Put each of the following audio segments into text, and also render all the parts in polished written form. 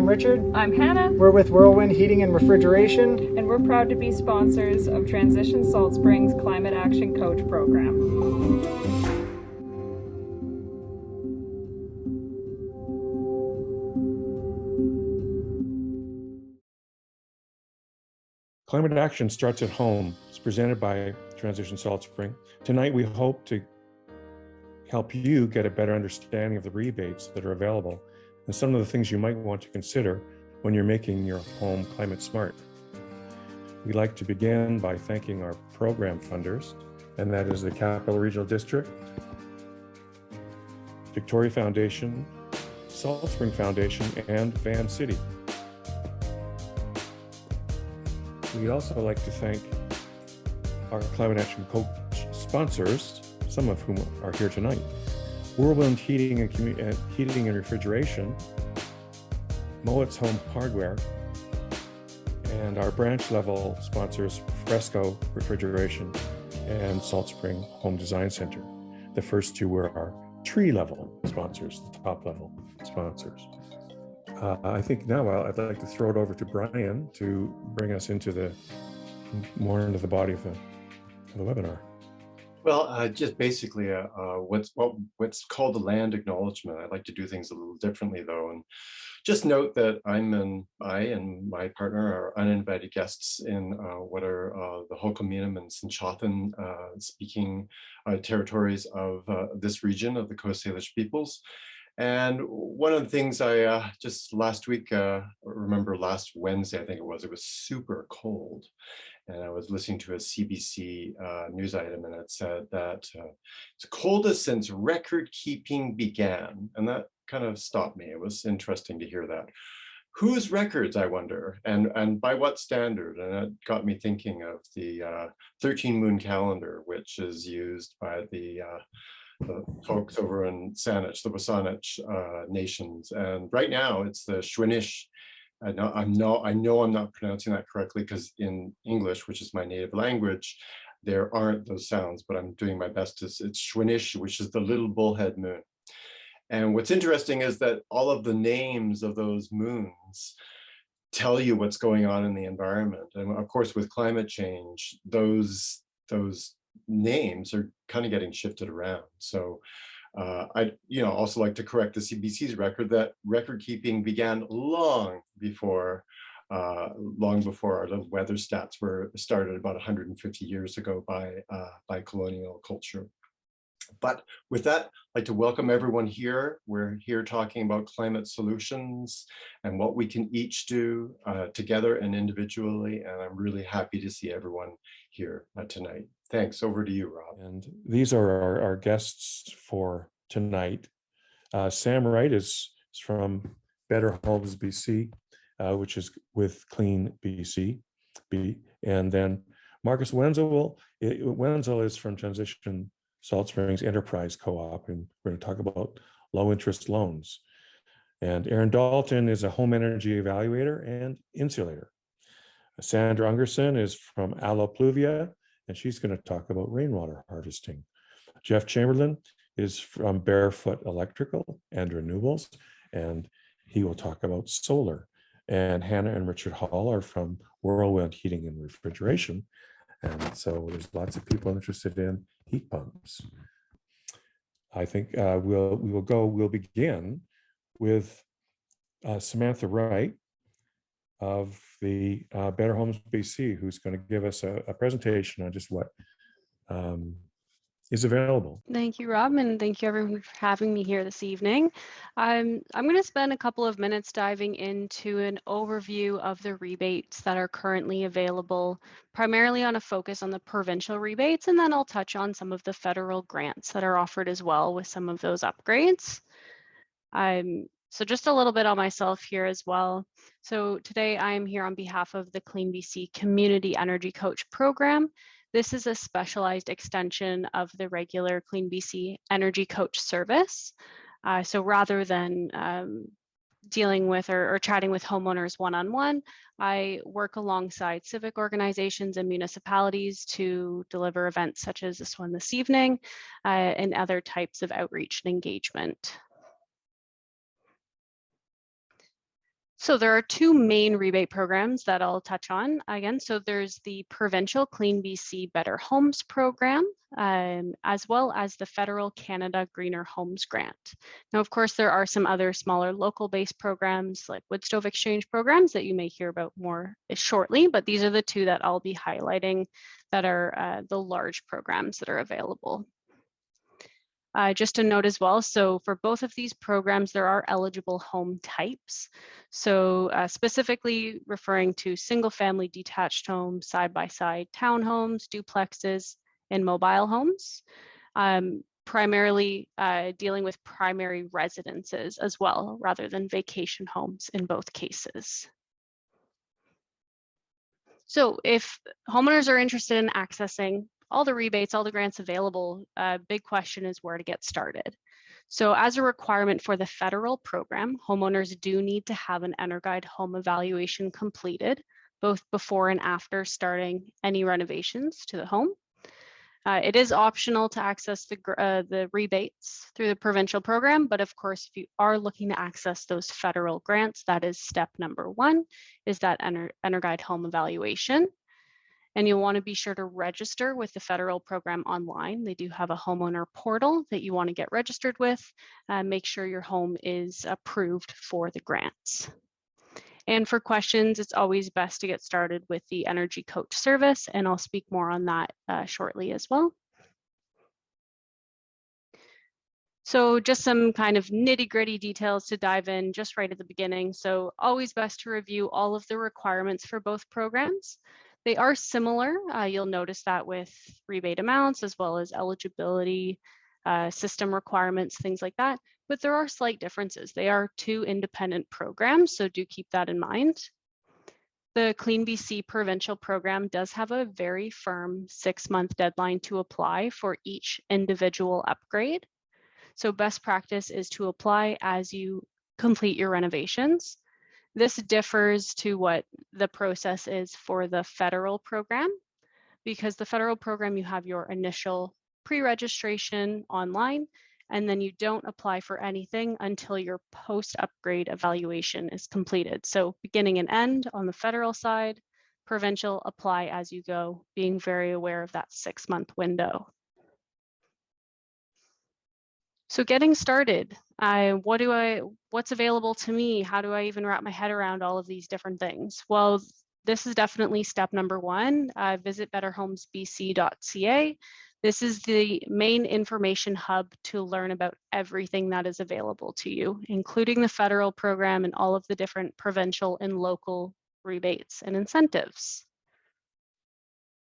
Richard. I'm Hanna. We're with Whirlwind Heating and Refrigeration. And we're proud to be sponsors of Transition Salt Springs Climate Action Coach Program. Climate Action Starts at Home. It's presented by Transition Salt Spring. Tonight, we hope to help you get a better understanding of the rebates that are available and some of the things you might want to consider when you're making your home climate smart. We'd like to begin by thanking our program funders, and that is the Capital Regional District, Victoria Foundation, Salt Spring Foundation, and Van City. We'd also like to thank our Climate Action Coach sponsors, some of whom are here tonight: Whirlwind Heating and Refrigeration, Mowat's Home Hardware, and our branch level sponsors, Fresco Refrigeration and Salt Spring Home Design Center. The first two were our tree level sponsors, the top level sponsors. I think now I'd like to throw it over to Brian to bring us into more into the body of the webinar. Well, just basically what's called the land acknowledgement. I like to do things a little differently though, and just note that I and my partner are uninvited guests in what are the Ho'okaminam and Sinchothan speaking territories of this region of the Coast Salish peoples. And one of the things I just last week, remember last Wednesday, I think it was super cold. And I was listening to a CBC news item, and it said that it's coldest since record keeping began. And that kind of stopped me. It was interesting to hear that. Whose records, I wonder, and by what standard? And it got me thinking of the 13 moon calendar, which is used by the folks over in Saanich, the Wasanich nations. And right now it's the Shwinish. I know I'm not pronouncing that correctly, because in English, which is my native language, there aren't those sounds, but I'm doing my best. It's Shwinish, which is the little bullhead moon. And what's interesting is that all of the names of those moons tell you what's going on in the environment. And of course, with climate change, those names are kind of getting shifted around. So I also like to correct the CBC's record that record keeping began long before our little weather stats were started about 150 years ago by colonial culture. But with that, I'd like to welcome everyone here. We're here talking about climate solutions and what we can each do together and individually. And I'm really happy to see everyone here tonight. Thanks. Over to you, Rob. And these are our guests for tonight. Sam Wright is from Better Homes BC, which is with Clean BC. And then Marcus Wenzel is from Transition Salt Springs Enterprise Co-op, and we're going to talk about low interest loans. And Aron Dalton is a home energy evaluator and insulator. Sandra Ungerson is from Allopluvia, and she's going to talk about rainwater harvesting. Jeff Chamberland is from Barefoot Electrical and Renewables, and he will talk about solar. And Hanna and Richard Hall are from Whirlwind Heating and Refrigeration. And so there's lots of people interested in heat pumps. I think we'll begin with Samantha Wright of the Better Homes BC, who's going to give us a presentation on just what is available. Thank you, Rob, and thank you everyone for having me here this evening. I'm going to spend a couple of minutes diving into an overview of the rebates that are currently available, primarily on a focus on the provincial rebates, and then I'll touch on some of the federal grants that are offered as well with some of those upgrades. So just a little bit on myself here as well. So today I am here on behalf of the Clean BC Community Energy Coach Program. This is a specialized extension of the regular Clean BC Energy Coach service. So rather than dealing with or chatting with homeowners one-on-one, I work alongside civic organizations and municipalities to deliver events such as this one this evening and other types of outreach and engagement. So there are two main rebate programs that I'll touch on again. So there's the provincial Clean BC Better Homes program, as well as the federal Canada Greener Homes Grant. Now, of course, there are some other smaller local-based programs like wood stove exchange programs that you may hear about more shortly, but these are the two that I'll be highlighting that are the large programs that are available. Just a note as well, so for both of these programs, there are eligible home types. So specifically referring to single family detached homes, side-by-side townhomes, duplexes, and mobile homes. Primarily dealing with primary residences as well, rather than vacation homes in both cases. So if homeowners are interested in accessing all the rebates, all the grants available, big question is where to get started. So as a requirement for the federal program, homeowners do need to have an EnerGuide home evaluation completed, both before and after starting any renovations to the home. It is optional to access the rebates through the provincial program, but of course, if you are looking to access those federal grants, that is step number one, is that EnerGuide home evaluation. And you'll want to be sure to register with the federal program online. They do have a homeowner portal that you want to get registered with. Make sure your home is approved for the grants. And for questions, it's always best to get started with the Energy Coach service, and I'll speak more on that shortly as well. So just some kind of nitty-gritty details to dive in just right at the beginning. So always best to review all of the requirements for both programs. They are similar. You'll notice that with rebate amounts as well as eligibility, system requirements, things like that. But there are slight differences. They are two independent programs, so do keep that in mind. The Clean BC provincial program does have a very firm 6-month deadline to apply for each individual upgrade. So best practice is to apply as you complete your renovations. This differs to what the process is for the federal program, because the federal program, you have your initial pre-registration online, and then you don't apply for anything until your post-upgrade evaluation is completed. So beginning and end on the federal side, provincial, apply as you go, being very aware of that 6-month window. So getting started, what's available to me? How do I even wrap my head around all of these different things? Well, this is definitely step number one. Visit betterhomesbc.ca. This is the main information hub to learn about everything that is available to you, including the federal program and all of the different provincial and local rebates and incentives.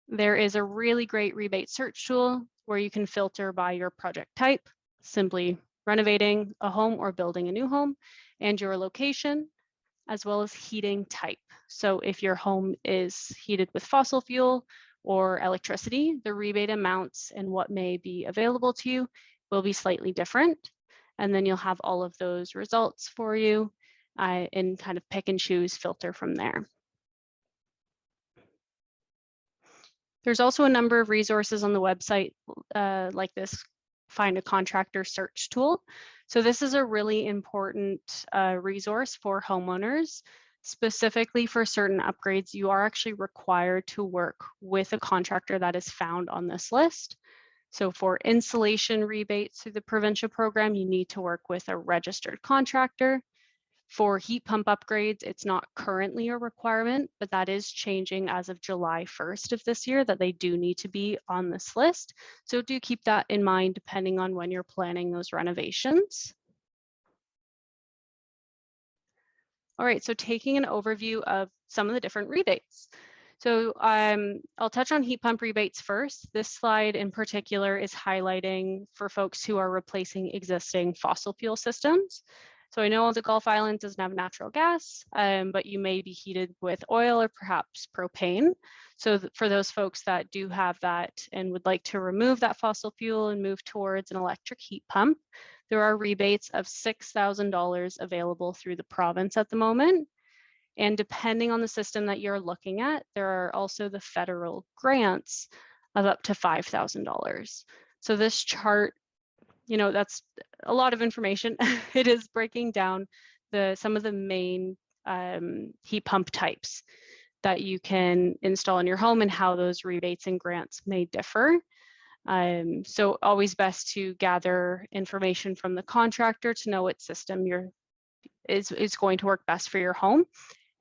There is a really great rebate search tool where you can filter by your project type, simply renovating a home or building a new home, and your location, as well as heating type. So if your home is heated with fossil fuel or electricity, the rebate amounts and what may be available to you will be slightly different. And then you'll have all of those results for you and kind of pick and choose, filter from there. There's also a number of resources on the website like this Find a Contractor search tool. So this is a really important resource for homeowners. Specifically for certain upgrades, you are actually required to work with a contractor that is found on this list. So for insulation rebates through the provincial program, you need to work with a registered contractor. For heat pump upgrades, it's not currently a requirement, but that is changing as of July 1st of this year, that they do need to be on this list. So do keep that in mind depending on when you're planning those renovations. All right, so taking an overview of some of the different rebates. So I'll touch on heat pump rebates first. This slide in particular is highlighting for folks who are replacing existing fossil fuel systems. So I know the Gulf Island doesn't have natural gas, but you may be heated with oil or perhaps propane. So for those folks that do have that and would like to remove that fossil fuel and move towards an electric heat pump, there are rebates of $6,000 available through the province at the moment. And depending on the system that you're looking at, there are also the federal grants of up to $5,000. So this chart, you know, that's a lot of information. It is breaking down some of the main heat pump types that you can install in your home and how those rebates and grants may differ. So always best to gather information from the contractor to know what system is going to work best for your home.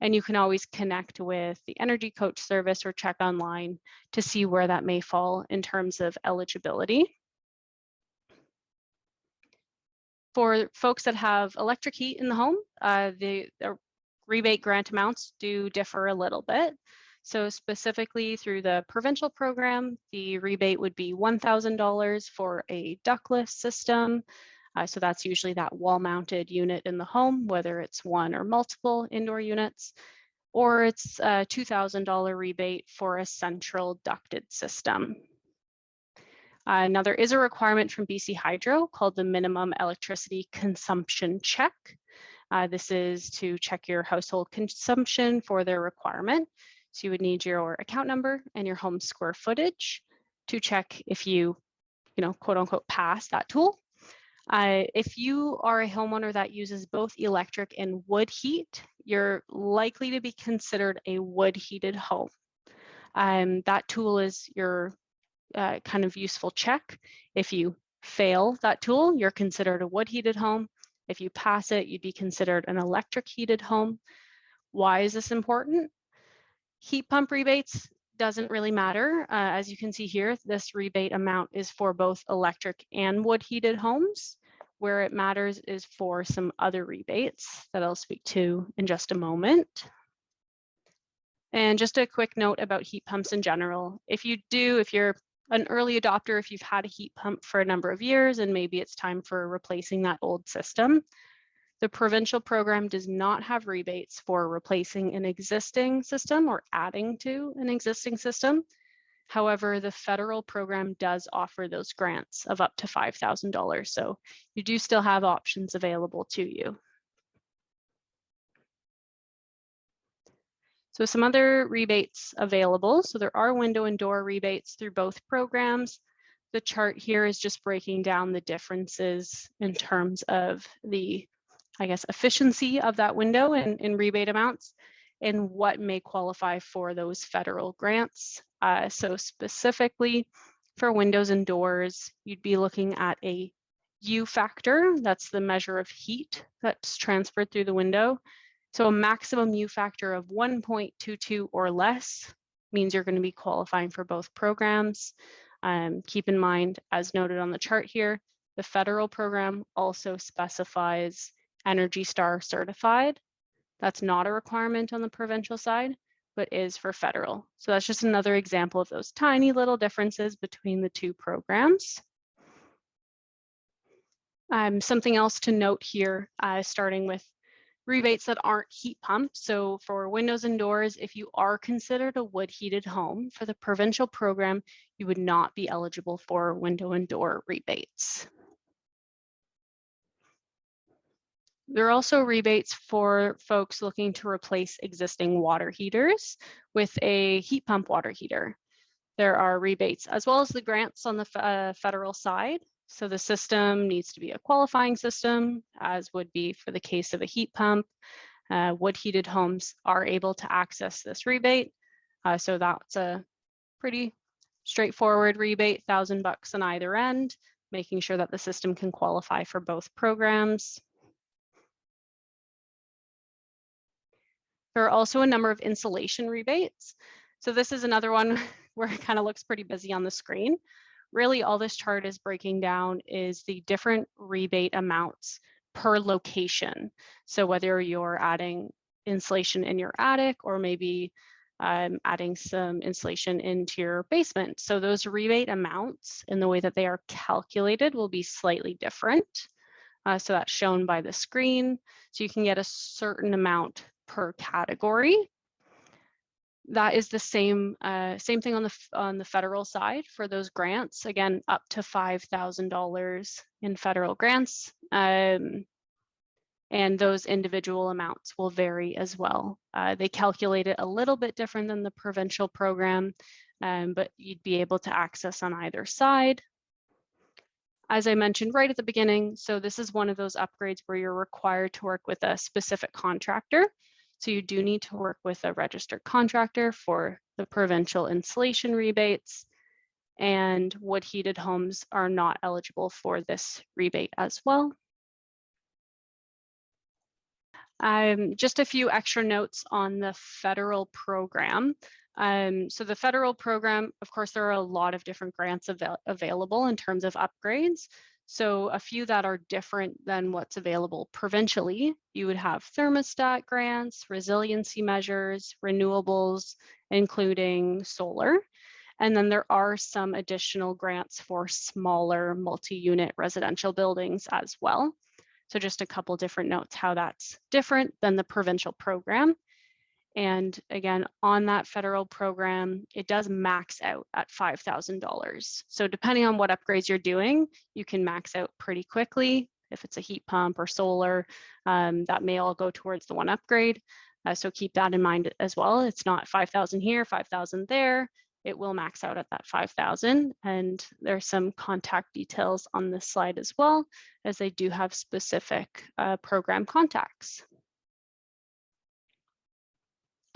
And you can always connect with the Energy Coach service or check online to see where that may fall in terms of eligibility. For folks that have electric heat in the home, the rebate grant amounts do differ a little bit. So specifically through the provincial program, the rebate would be $1,000 for a ductless system. So that's usually that wall-mounted unit in the home, whether it's one or multiple indoor units, or it's a $2,000 rebate for a central ducted system. Now there is a requirement from BC Hydro called the minimum electricity consumption check. This is to check your household consumption for their requirement. So you would need your account number and your home square footage to check if you quote unquote, pass that tool. If you are a homeowner that uses both electric and wood heat, you're likely to be considered a wood heated home. That tool is your kind of useful check. If you fail that tool, you're considered a wood heated home. If you pass it, you'd be considered an electric heated home. Why is this important? Heat pump rebates doesn't really matter. As you can see here, this rebate amount is for both electric and wood heated homes. Where it matters is for some other rebates that I'll speak to in just a moment. And just a quick note about heat pumps in general. If you're an early adopter, if you've had a heat pump for a number of years and maybe it's time for replacing that old system, the provincial program does not have rebates for replacing an existing system or adding to an existing system. However, the federal program does offer those grants of up to $5,000. So you do still have options available to you. So some other rebates available. So there are window and door rebates through both programs. The chart here is just breaking down the differences in terms of the, efficiency of that window and rebate amounts and what may qualify for those federal grants. So specifically for windows and doors, you'd be looking at a U factor. That's the measure of heat that's transferred through the window. So a maximum U factor of 1.22 or less means you're going to be qualifying for both programs. Keep in mind, as noted on the chart here, the federal program also specifies Energy Star certified. That's not a requirement on the provincial side, but is for federal. So that's just another example of those tiny little differences between the two programs. Something else to note here, starting with rebates that aren't heat pumps. So for windows and doors, if you are considered a wood heated home for the provincial program, you would not be eligible for window and door rebates. There are also rebates for folks looking to replace existing water heaters with a heat pump water heater. There are rebates as well as the grants on the federal side. So the system needs to be a qualifying system, as would be for the case of a heat pump. Wood heated homes are able to access this rebate. So that's a pretty straightforward rebate, $1,000 on either end, making sure that the system can qualify for both programs. There are also a number of insulation rebates. So this is another one where it kind of looks pretty busy on the screen. Really, all this chart is breaking down is the different rebate amounts per location. So whether you're adding insulation in your attic or maybe adding some insulation into your basement. So those rebate amounts and the way that they are calculated will be slightly different. So that's shown by the screen. So you can get a certain amount per category. That is the same thing on the federal side for those grants. Again, up to $5,000 in federal grants, and those individual amounts will vary as well. They calculate it a little bit different than the provincial program, but you'd be able to access on either side. As I mentioned right at the beginning, so this is one of those upgrades where you're required to work with a specific contractor. So you do need to work with a registered contractor for the provincial installation rebates, and wood heated homes are not eligible for this rebate as well. Just a few extra notes on the federal program. So the federal program, of course, there are a lot of different grants available in terms of upgrades. So a few that are different than what's available provincially, you would have thermostat grants, resiliency measures, renewables, including solar. And then there are some additional grants for smaller multi-unit residential buildings as well. So just a couple different notes how that's different than the provincial program. And again, on that federal program, it does max out at $5,000. So depending on what upgrades you're doing, you can max out pretty quickly. If it's a heat pump or solar, that may all go towards the one upgrade. So keep that in mind as well. It's not 5,000 here, 5,000 there. It will max out at that 5,000. And there's some contact details on this slide as well, as they do have specific program contacts.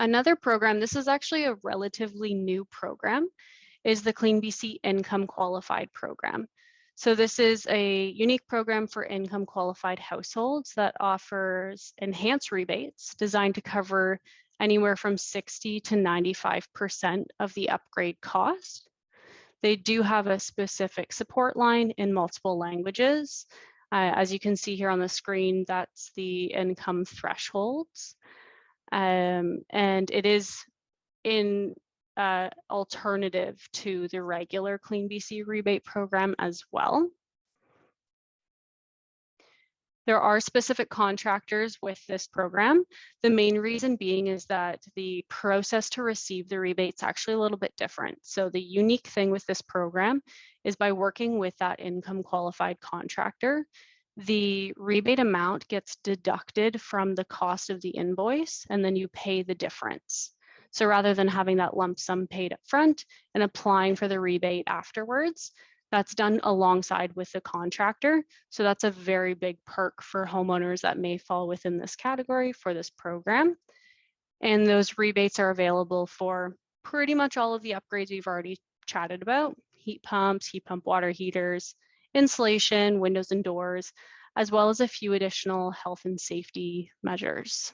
Another program, this is actually a relatively new program, is the Clean BC Income Qualified Program. So this is a unique program for income qualified households that offers enhanced rebates designed to cover anywhere from 60 to 95% of the upgrade cost. They do have a specific support line in multiple languages. As you can see here on the screen, that's the income thresholds. And it is in alternative to the regular Clean BC rebate program as well. There are specific contractors with this program. The main reason being is that the process to receive the rebate's actually a little bit different. So the unique thing with this program is by working with that income qualified contractor, the rebate amount gets deducted from the cost of the invoice, and then you pay the difference. So rather than having that lump sum paid up front and applying for the rebate afterwards, that's done alongside with the contractor. So that's a very big perk for homeowners that may fall within this category for this program. And those rebates are available for pretty much all of the upgrades we've already chatted about: heat pumps, heat pump water heaters, insulation, windows and doors, as well as a few additional health and safety measures.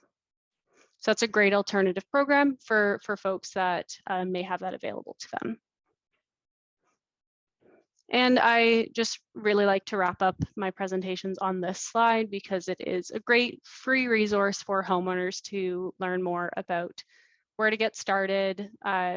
So that's a great alternative program for folks that may have that available to them. And I just really like to wrap up my presentations on this slide because it is a great free resource for homeowners to learn more about where to get started,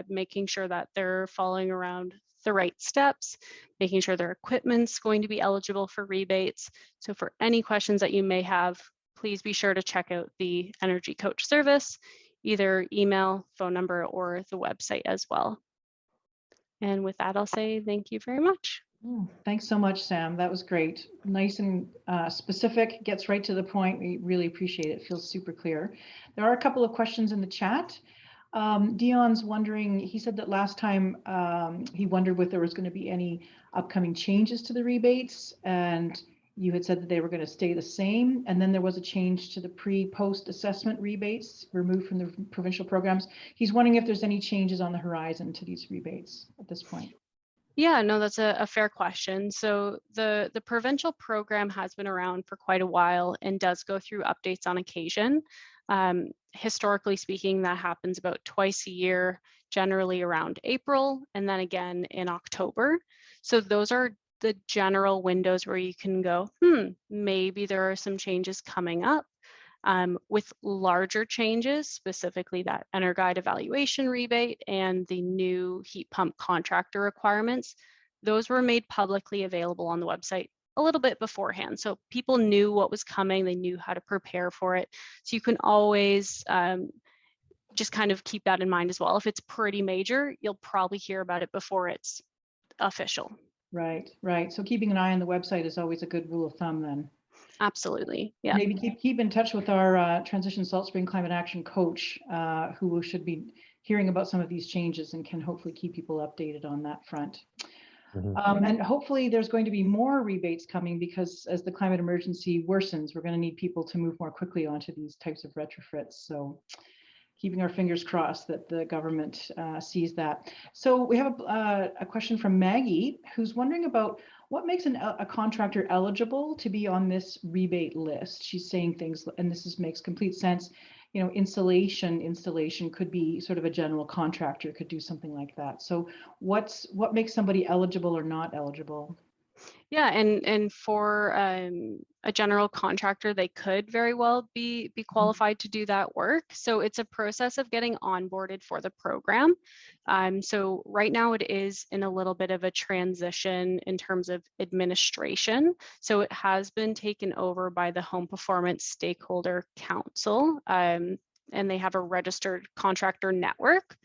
making sure that they're following around the right steps, making sure their equipment's going to be eligible for rebates. So for any questions that you may have, please be sure to check out the Energy Coach service, either email, phone number, or the website as well. And with that, I'll say thank you very much. Thanks so much, Sam. That was great. Nice and specific, gets right to the point. We really appreciate it. It feels super clear. There are a couple of questions in the chat. Dion's wondering, he said that last time he wondered if there was going to be any upcoming changes to the rebates, and you had said that they were going to stay the same, and then there was a change to the pre-post assessment rebates removed from the provincial programs. He's wondering if there's any changes on the horizon to these rebates at this point. Yeah, no, that's a fair question. So the provincial program has been around for quite a while and does go through updates on occasion. Historically speaking, that happens about twice a year, generally around April, and then again in October. So those are the general windows where you can go, maybe there are some changes coming up. With larger changes, specifically that EnerGuide evaluation rebate and the new heat pump contractor requirements, those were made publicly available on the website a little bit beforehand. So people knew what was coming, they knew how to prepare for it. So you can always just kind of keep that in mind as well. If it's pretty major, you'll probably hear about it before it's official. Right, right. So keeping an eye on the website is always a good rule of thumb then. Absolutely, yeah. Maybe keep in touch with our Transition Salt Spring Climate Action coach, who should be hearing about some of these changes and can hopefully keep people updated on that front. And hopefully there's going to be more rebates coming, because as the climate emergency worsens, we're going to need people to move more quickly onto these types of retrofits. So keeping our fingers crossed that the government sees that. So we have a question from Maggie, who's wondering about what makes a contractor eligible to be on this rebate list. She's saying things, and makes complete sense. You know, installation could be sort of a general contractor could do something like that. So what makes somebody eligible or not eligible? Yeah, and for a general contractor, they could very well be qualified to do that work. So it's a process of getting onboarded for the program. So right now it is in a little bit of a transition in terms of administration. So it has been taken over by the Home Performance Stakeholder Council, and they have a registered contractor network,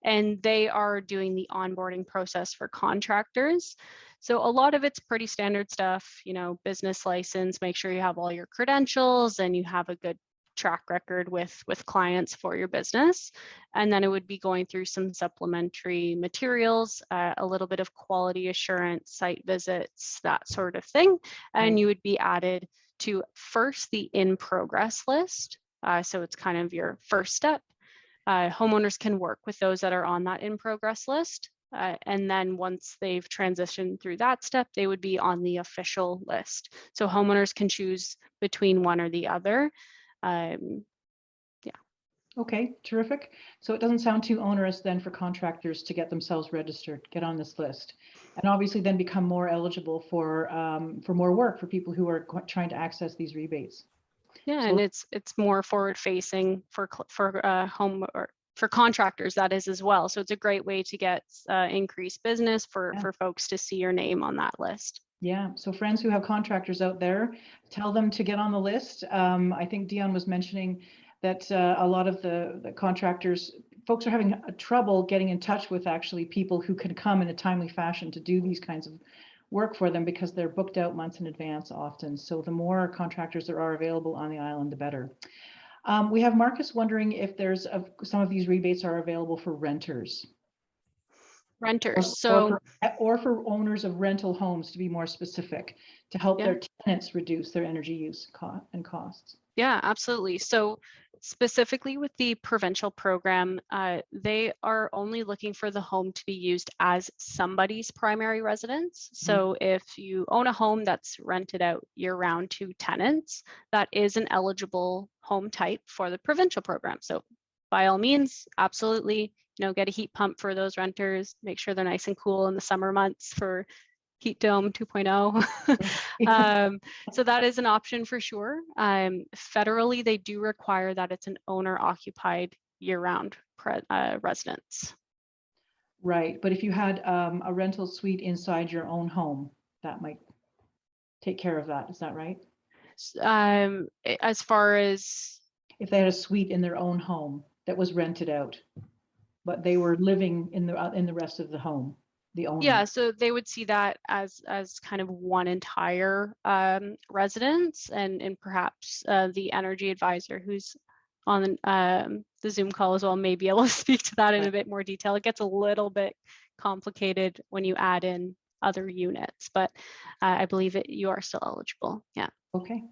and they are doing the onboarding process for contractors. So a lot of it's pretty standard stuff, you know, business license, make sure you have all your credentials and you have a good track record with clients for your business. And then it would be going through some supplementary materials, a little bit of quality assurance, site visits, that sort of thing. And you would be added to first the in progress list. So it's kind of your first step. Homeowners can work with those that are on that in progress list. And then once they've transitioned through that step, they would be on the official list. So homeowners can choose between one or the other. Yeah. Okay, terrific. So it doesn't sound too onerous then for contractors to get themselves registered, get on this list, and obviously then become more eligible for more work for people who are trying to access these rebates. Yeah, So, and it's more forward facing for home or for contractors, that is as well. So it's a great way to get increased business for folks to see your name on that list. Yeah, so friends who have contractors out there, tell them to get on the list. I think Dion was mentioning that a lot of the contractors, folks are having trouble getting in touch with actually people who can come in a timely fashion to do these kinds of work for them, because they're booked out months in advance often. So the more contractors there are available on the island, the better. We have Marcus wondering if there's some of these rebates are available for renters. Renters, or for owners of rental homes, to be more specific, to help their tenants reduce their energy use and costs. Yeah, absolutely. So specifically with the provincial program, they are only looking for the home to be used as somebody's primary residence. So if you own a home that's rented out year-round to tenants, that is an eligible home type for the provincial program. So by all means, absolutely, you know, get a heat pump for those renters, make sure they're nice and cool in the summer months for Heat Dome 2.0. So that is an option for sure. Federally, they do require that it's an owner-occupied year-round residence. Right, but if you had a rental suite inside your own home, that might take care of that. Is that right? As far as if they had a suite in their own home that was rented out, but they were living in the rest of the home. The owner. Yeah, so they would see that as kind of one entire residence, and perhaps the energy advisor who's on the Zoom call as well may be able to speak to that in a bit more detail. It gets a little bit complicated when you add in other units, but I believe you are still eligible. Yeah. Okay.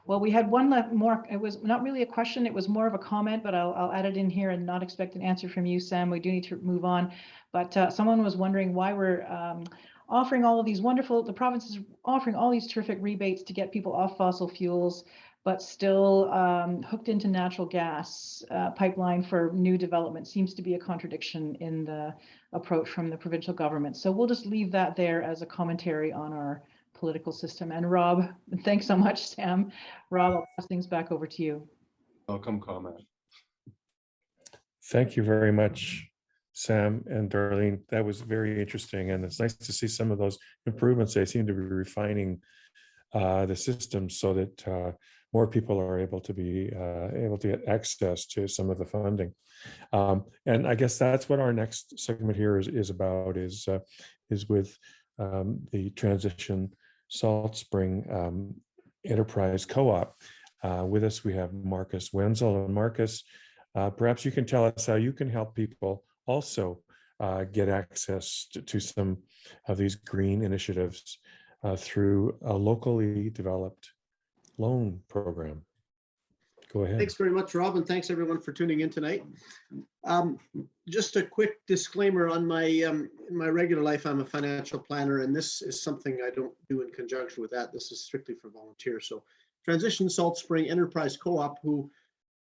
Well, we had one more. It was not really a question. It was more of a comment, but I'll add it in here and not expect an answer from you, Sam. We do need to move on. But someone was wondering why we're offering all of these the province is offering all these terrific rebates to get people off fossil fuels, but still hooked into natural gas pipeline for new development. Seems to be a contradiction in the approach from the provincial government. So we'll just leave that there as a commentary on our political system. And Rob, thanks so much, Sam. Rob, I'll pass things back over to you. Welcome comment. Thank you very much, Sam and Darlene. That was very interesting, and it's nice to see some of those improvements. They seem to be refining the system so that more people are able to get access to some of the funding. And I guess that's what our next segment here is about, is with the Transition Salt Spring Enterprise Co-op. With us, we have Marcus Wenzel. And Marcus, perhaps you can tell us how you can help people also get access to some of these green initiatives through a locally developed loan program. Go ahead. Thanks very much, Rob, and thanks everyone for tuning in tonight. Just a quick disclaimer on my in my regular life, I'm a financial planner, and this is something I don't do in conjunction with that. This is strictly for volunteers. So Transition Salt Spring Enterprise Co-op, who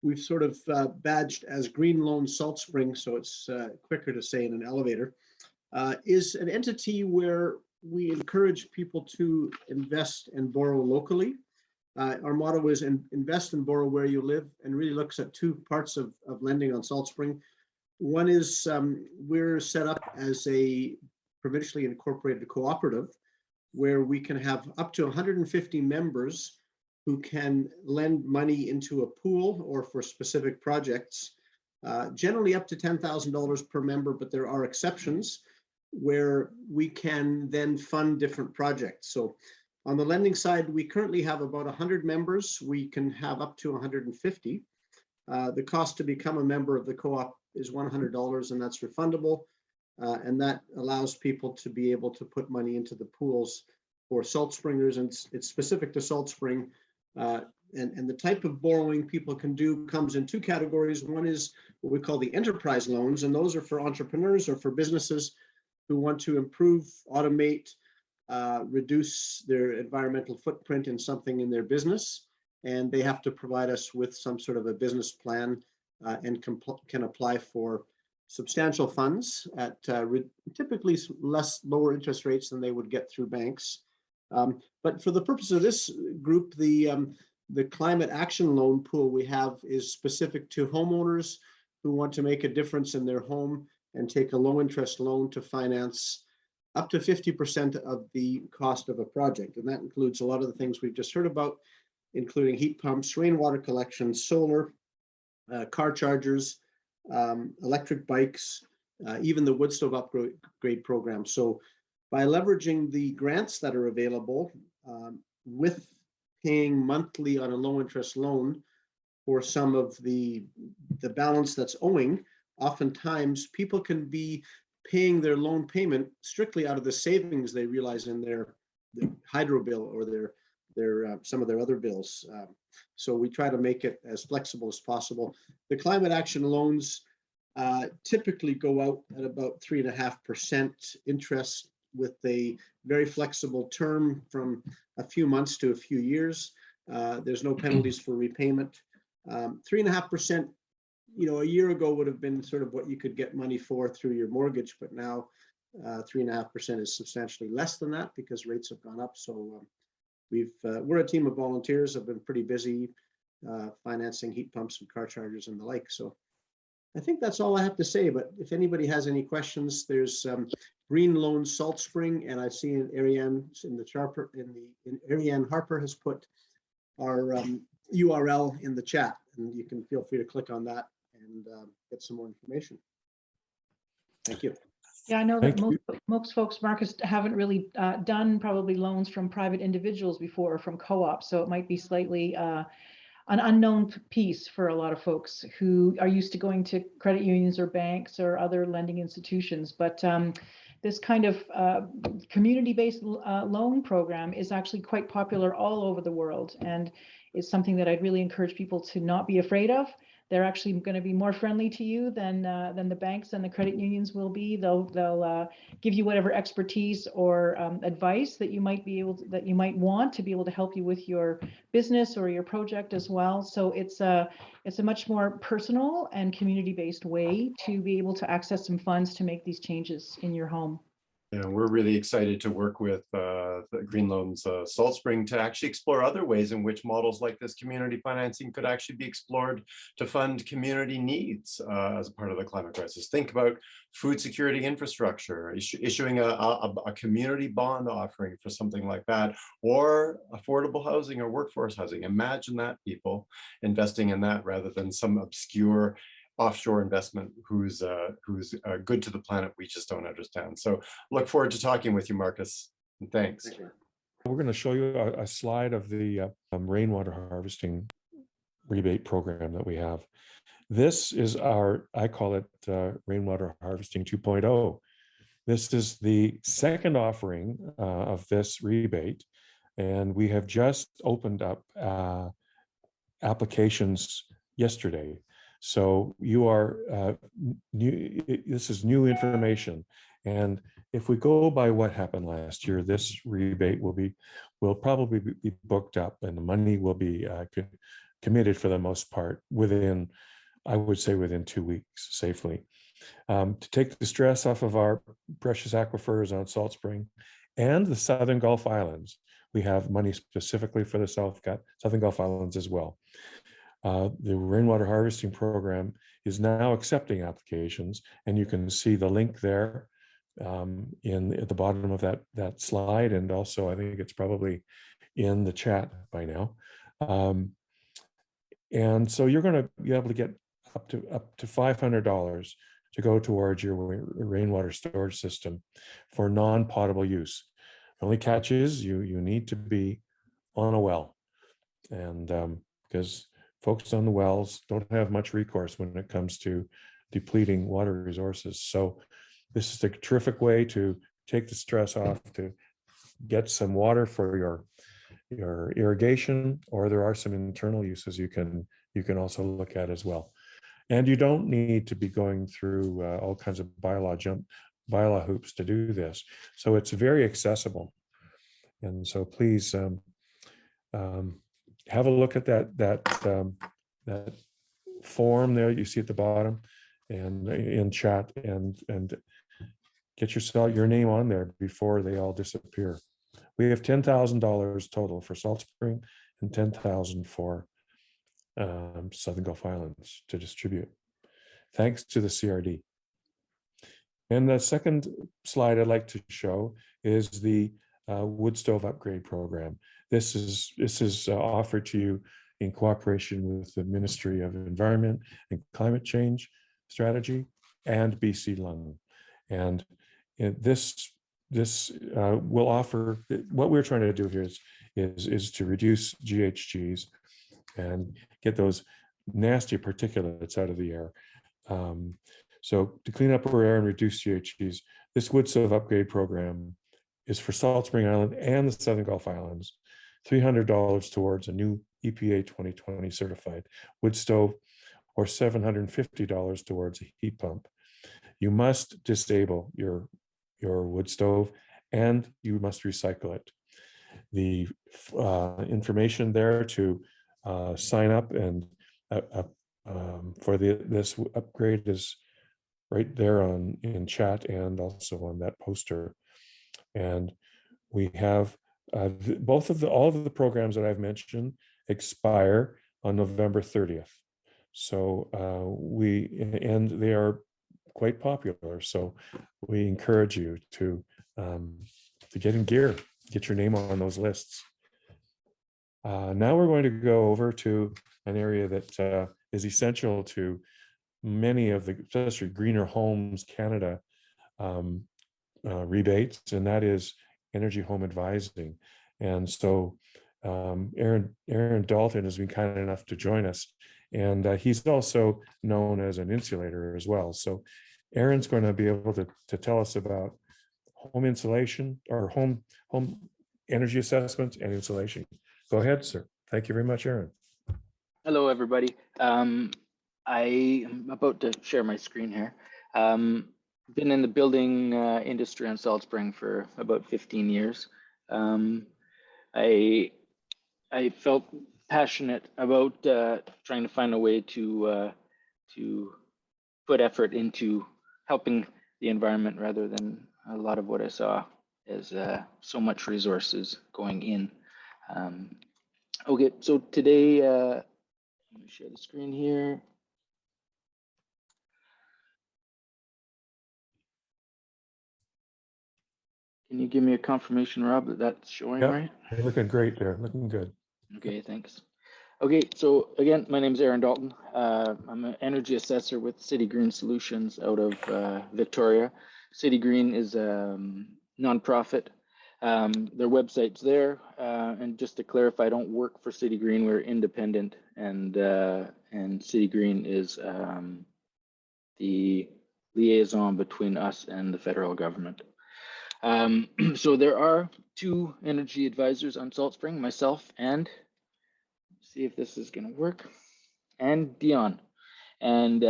we've sort of badged as Green Loan Salt Spring, so it's quicker to say in an elevator, is an entity where we encourage people to invest and borrow locally. Our motto is invest and borrow where you live, and really looks at two parts of lending on Salt Spring. One is we're set up as a provincially incorporated cooperative where we can have up to 150 members who can lend money into a pool or for specific projects, generally up to $10,000 per member, but there are exceptions where we can then fund different projects. So on the lending side, we currently have about 100 members. We can have up to 150. The cost to become a member of the co-op is $100, and that's refundable. And that allows people to be able to put money into the pools for Salt Springers, and it's specific to Salt Spring. And the type of borrowing people can do comes in two categories. One is what we call the enterprise loans, and those are for entrepreneurs or for businesses who want to improve, automate, reduce their environmental footprint in something in their business, and they have to provide us with some sort of a business plan and can apply for substantial funds at typically lower interest rates than they would get through banks. But for the purpose of this group, the climate action loan pool we have is specific to homeowners who want to make a difference in their home and take a low interest loan to finance up to 50% of the cost of a project. And that includes a lot of the things we've just heard about, including heat pumps, rainwater collection, solar, car chargers, electric bikes, even the wood stove upgrade program. So by leveraging the grants that are available with paying monthly on a low interest loan for some of the balance that's owing, oftentimes people can be paying their loan payment strictly out of the savings they realize in their hydro bill or their some of their other bills. So we try to make it as flexible as possible. The climate action loans typically go out at about 3.5% interest with a very flexible term from a few months to a few years. There's no penalties for repayment. 3.5%, a year ago would have been sort of what you could get money for through your mortgage, but now 3.5% is substantially less than that because rates have gone up. So we're a team of volunteers, have been pretty busy financing heat pumps and car chargers and the like. So I think that's all I have to say, but if anybody has any questions, there's Green Loan Salt Spring, and I see Ariane in the Charper, Ariane Harper has put our URL in the chat, and you can feel free to click on that and get some more information. Thank you. Yeah, I know that most folks, Marcus, haven't really done probably loans from private individuals before or from co-ops, so it might be slightly an unknown piece for a lot of folks who are used to going to credit unions or banks or other lending institutions. But this kind of community-based loan program is actually quite popular all over the world, and it's something that I'd really encourage people to not be afraid of. They're actually going to be more friendly to you than the banks and the credit unions will be. They'll give you whatever expertise or advice that you might want to be able to help you with your business or your project as well. So it's a much more personal and community-based way to be able to access some funds to make these changes in your home. Yeah, we're really excited to work with the Green Loans Salt Spring to actually explore other ways in which models like this community financing could actually be explored to fund community needs as a part of the climate crisis. Think about food security infrastructure, issuing a community bond offering for something like that, or affordable housing or workforce housing. Imagine that, people investing in that rather than some obscure offshore investment who's good to the planet we just don't understand. So look forward to talking with you, Marcus, and thanks. Thank you. We're going to show you a slide of the rainwater harvesting rebate program that we have. This is I call it Rainwater Harvesting 2.0. This is the second offering of this rebate, and we have just opened up applications yesterday. So you are new. This is new information, and if we go by what happened last year, this rebate will probably be booked up, and the money will be committed for the most part within, I would say, within 2 weeks safely. To take the stress off of our precious aquifers on Salt Spring and the Southern Gulf Islands. We have money specifically for the Southern Gulf Islands as well. The rainwater harvesting program is now accepting applications, and you can see the link there at the bottom of that slide, and also I think it's probably in the chat by now. And so you're going to be able to get up to $500 to go towards your rainwater storage system for non-potable use. The only catch is you need to be on a well, and because folks on the wells don't have much recourse when it comes to depleting water resources. So this is a terrific way to take the stress off, to get some water for your irrigation, or there are some internal uses you can also look at as well. And you don't need to be going through all kinds of bylaw hoops to do this. So it's very accessible. And so please have a look at that form there you see at the bottom and in chat, and get your name on there before they all disappear. We have $10,000 total for Salt Spring and $10,000 for Southern Gulf Islands to distribute, thanks to the CRD. And the second slide I'd like to show is the wood stove upgrade program. This is offered to you in cooperation with the Ministry of Environment and Climate Change Strategy and BC Lung. And this will offer, what we're trying to do here is to reduce GHGs and get those nasty particulates out of the air. So to clean up our air and reduce GHGs, this wood stove upgrade program is for Salt Spring Island and the Southern Gulf Islands. $300 towards a new EPA 2020 certified wood stove, or $750 towards a heat pump. You must disable your wood stove, and you must recycle it. The information there to sign up and for this upgrade is right there in chat and also on that poster. And we have all of the programs that I've mentioned expire on November 30th. So they are quite popular. So we encourage you to get in gear, get your name on those lists. Now we're going to go over to an area that is essential to many of the, especially Greener Homes Canada rebates, and that is energy home advising. And so Aron Dalton has been kind enough to join us, and he's also known as an insulator as well. So Aron's going to be able to tell us about home insulation, or home energy assessment and insulation. Go ahead, sir. Thank you very much, Aron. Hello, everybody. I am about to share my screen here. Been in the building industry on Salt Spring for about 15 years. I felt passionate about trying to find a way to put effort into helping the environment, rather than a lot of what I saw as so much resources going in. Okay, so today, let me share the screen here. Can you give me a confirmation, Rob, that that's showing right? You're looking great there, looking good. Okay, thanks. Okay, so again, my name is Aron Dalton. I'm an energy assessor with City Green Solutions out of Victoria. City Green is a nonprofit. Their website's there. And just to clarify, I don't work for City Green. We're independent, and and City Green is the liaison between us and the federal government. So there are 2 energy advisors on Salt Spring, myself and, see if this is gonna work, and Dion. And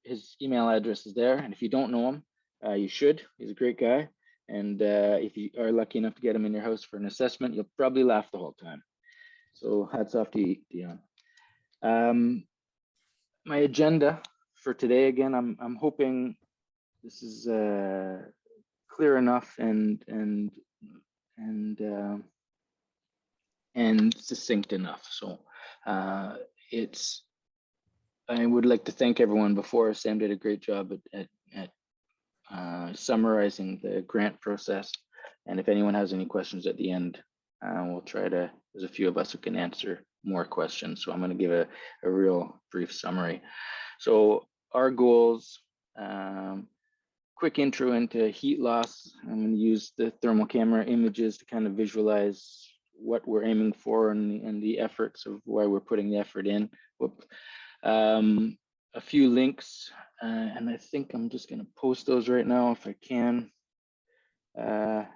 his email address is there. And if you don't know him, you should. He's a great guy. And if you are lucky enough to get him in your house for an assessment, you'll probably laugh the whole time. So hats off to you, Dion. My agenda for today, again, I'm hoping this is clear enough and succinct enough. So I would like to thank everyone before. Sam did a great job at summarizing the grant process. And if anyone has any questions at the end, we'll try to, there's a few of us who can answer more questions. So I'm going to give a real brief summary. So our goals, quick intro into heat loss. I'm going to use the thermal camera images to kind of visualize what we're aiming for and the efforts of why we're putting the effort in. A few links, and I think I'm just going to post those right now if I can. I'm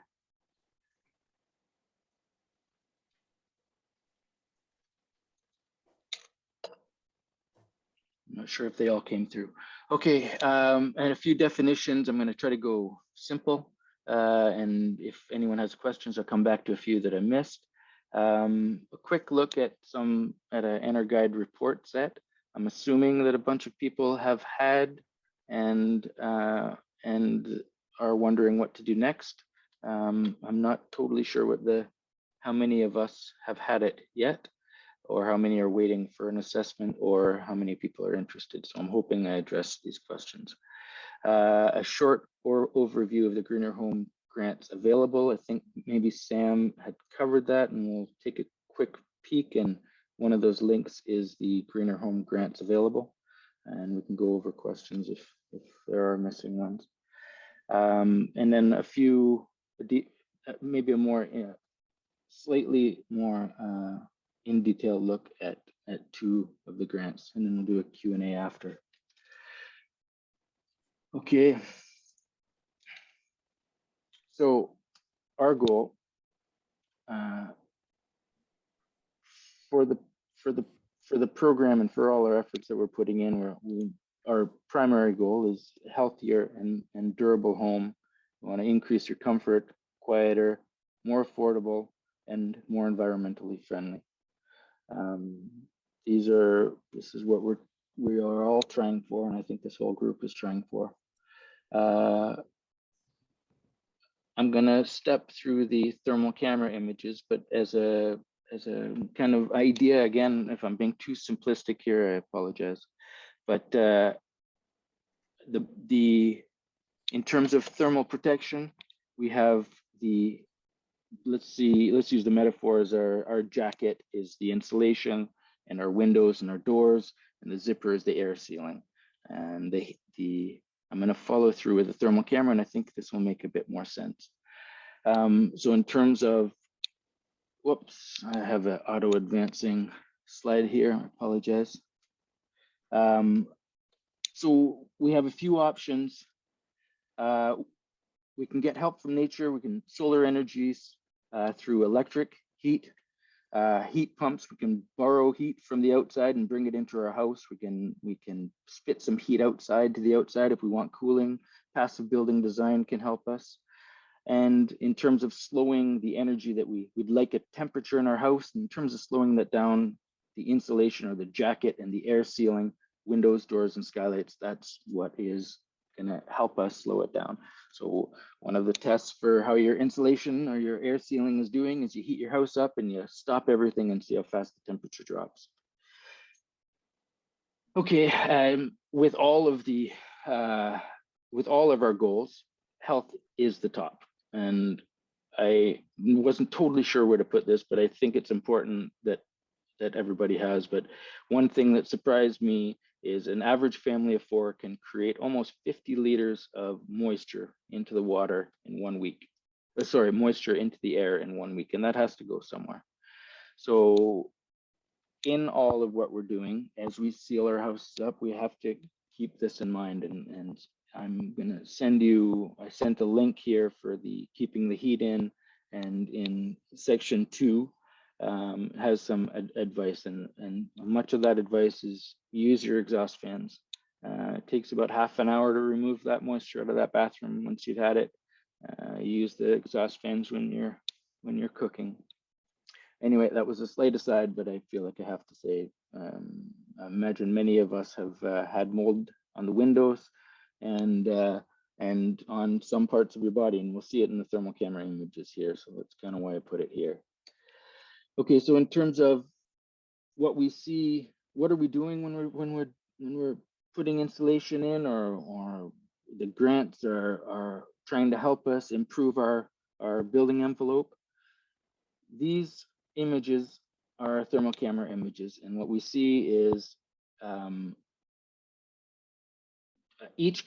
not sure if they all came through. Okay, and a few definitions. I'm going to try to go simple, and if anyone has questions, I'll come back to a few that I missed. A quick look at an EnerGuide report set. I'm assuming that a bunch of people have had and are wondering what to do next. I'm not totally sure how many of us have had it yet, or how many are waiting for an assessment, or how many people are interested. So I'm hoping I address these questions. A short overview of the Greener Home grants available. I think maybe Sam had covered that, and we'll take a quick peek. And one of those links is the Greener Home grants available, and we can go over questions if there are missing ones. And then a few, maybe a more, slightly more in detail look at 2 of the grants, and then we'll do a Q&A after. Okay. So our goal for the program and for all our efforts that we're putting in, our primary goal is a healthier and durable home. We want to increase your comfort, quieter, more affordable, and more environmentally friendly. This is what we are all trying for, and I think this whole group is trying for. I'm gonna step through the thermal camera images, but as a kind of idea, again, if I'm being too simplistic here, I apologize. But in terms of thermal protection, we have let's use the metaphor as our jacket is the insulation, and our windows and our doors, and the zipper is the air sealing. And I'm going to follow through with the thermal camera, and I think this will make a bit more sense. So in terms of, whoops, I have an auto advancing slide here, I apologize. So we have a few options. We can get help from nature. We can solar energies through electric heat. Heat pumps, we can borrow heat from the outside and bring it into our house. We can spit some heat outside to the outside if we want cooling. Passive building design can help us. And in terms of slowing the energy that we'd like a temperature in our house, in terms of slowing that down, the insulation or the jacket and the air sealing, windows, doors, and skylights, that's what is gonna help us slow it down. So one of the tests for how your insulation or your air sealing is doing is you heat your house up and you stop everything and see how fast the temperature drops. Okay, with all of our goals, health is the top. And I wasn't totally sure where to put this, but I think it's important that everybody has. But one thing that surprised me is an average family of 4 can create almost 50 liters of moisture into the water in 1 week. Moisture into the air in 1 week, and that has to go somewhere. So in all of what we're doing, as we seal our houses up, we have to keep this in mind. And I'm gonna send you, I sent a link here for the keeping the heat in, and in section 2 has some advice, and much of that advice is use your exhaust fans. It takes about half an hour to remove that moisture out of that bathroom once you've had it. Use the exhaust fans when you're cooking. Anyway, that was a slight aside, but I feel like I have to say, I imagine many of us have had mold on the windows and on some parts of your body, and we'll see it in the thermal camera images here. So that's kind of why I put it here. Okay, so in terms of what we see, what are we doing when we're putting insulation in, or the grants are trying to help us improve our building envelope? These images are thermal camera images, and what we see is each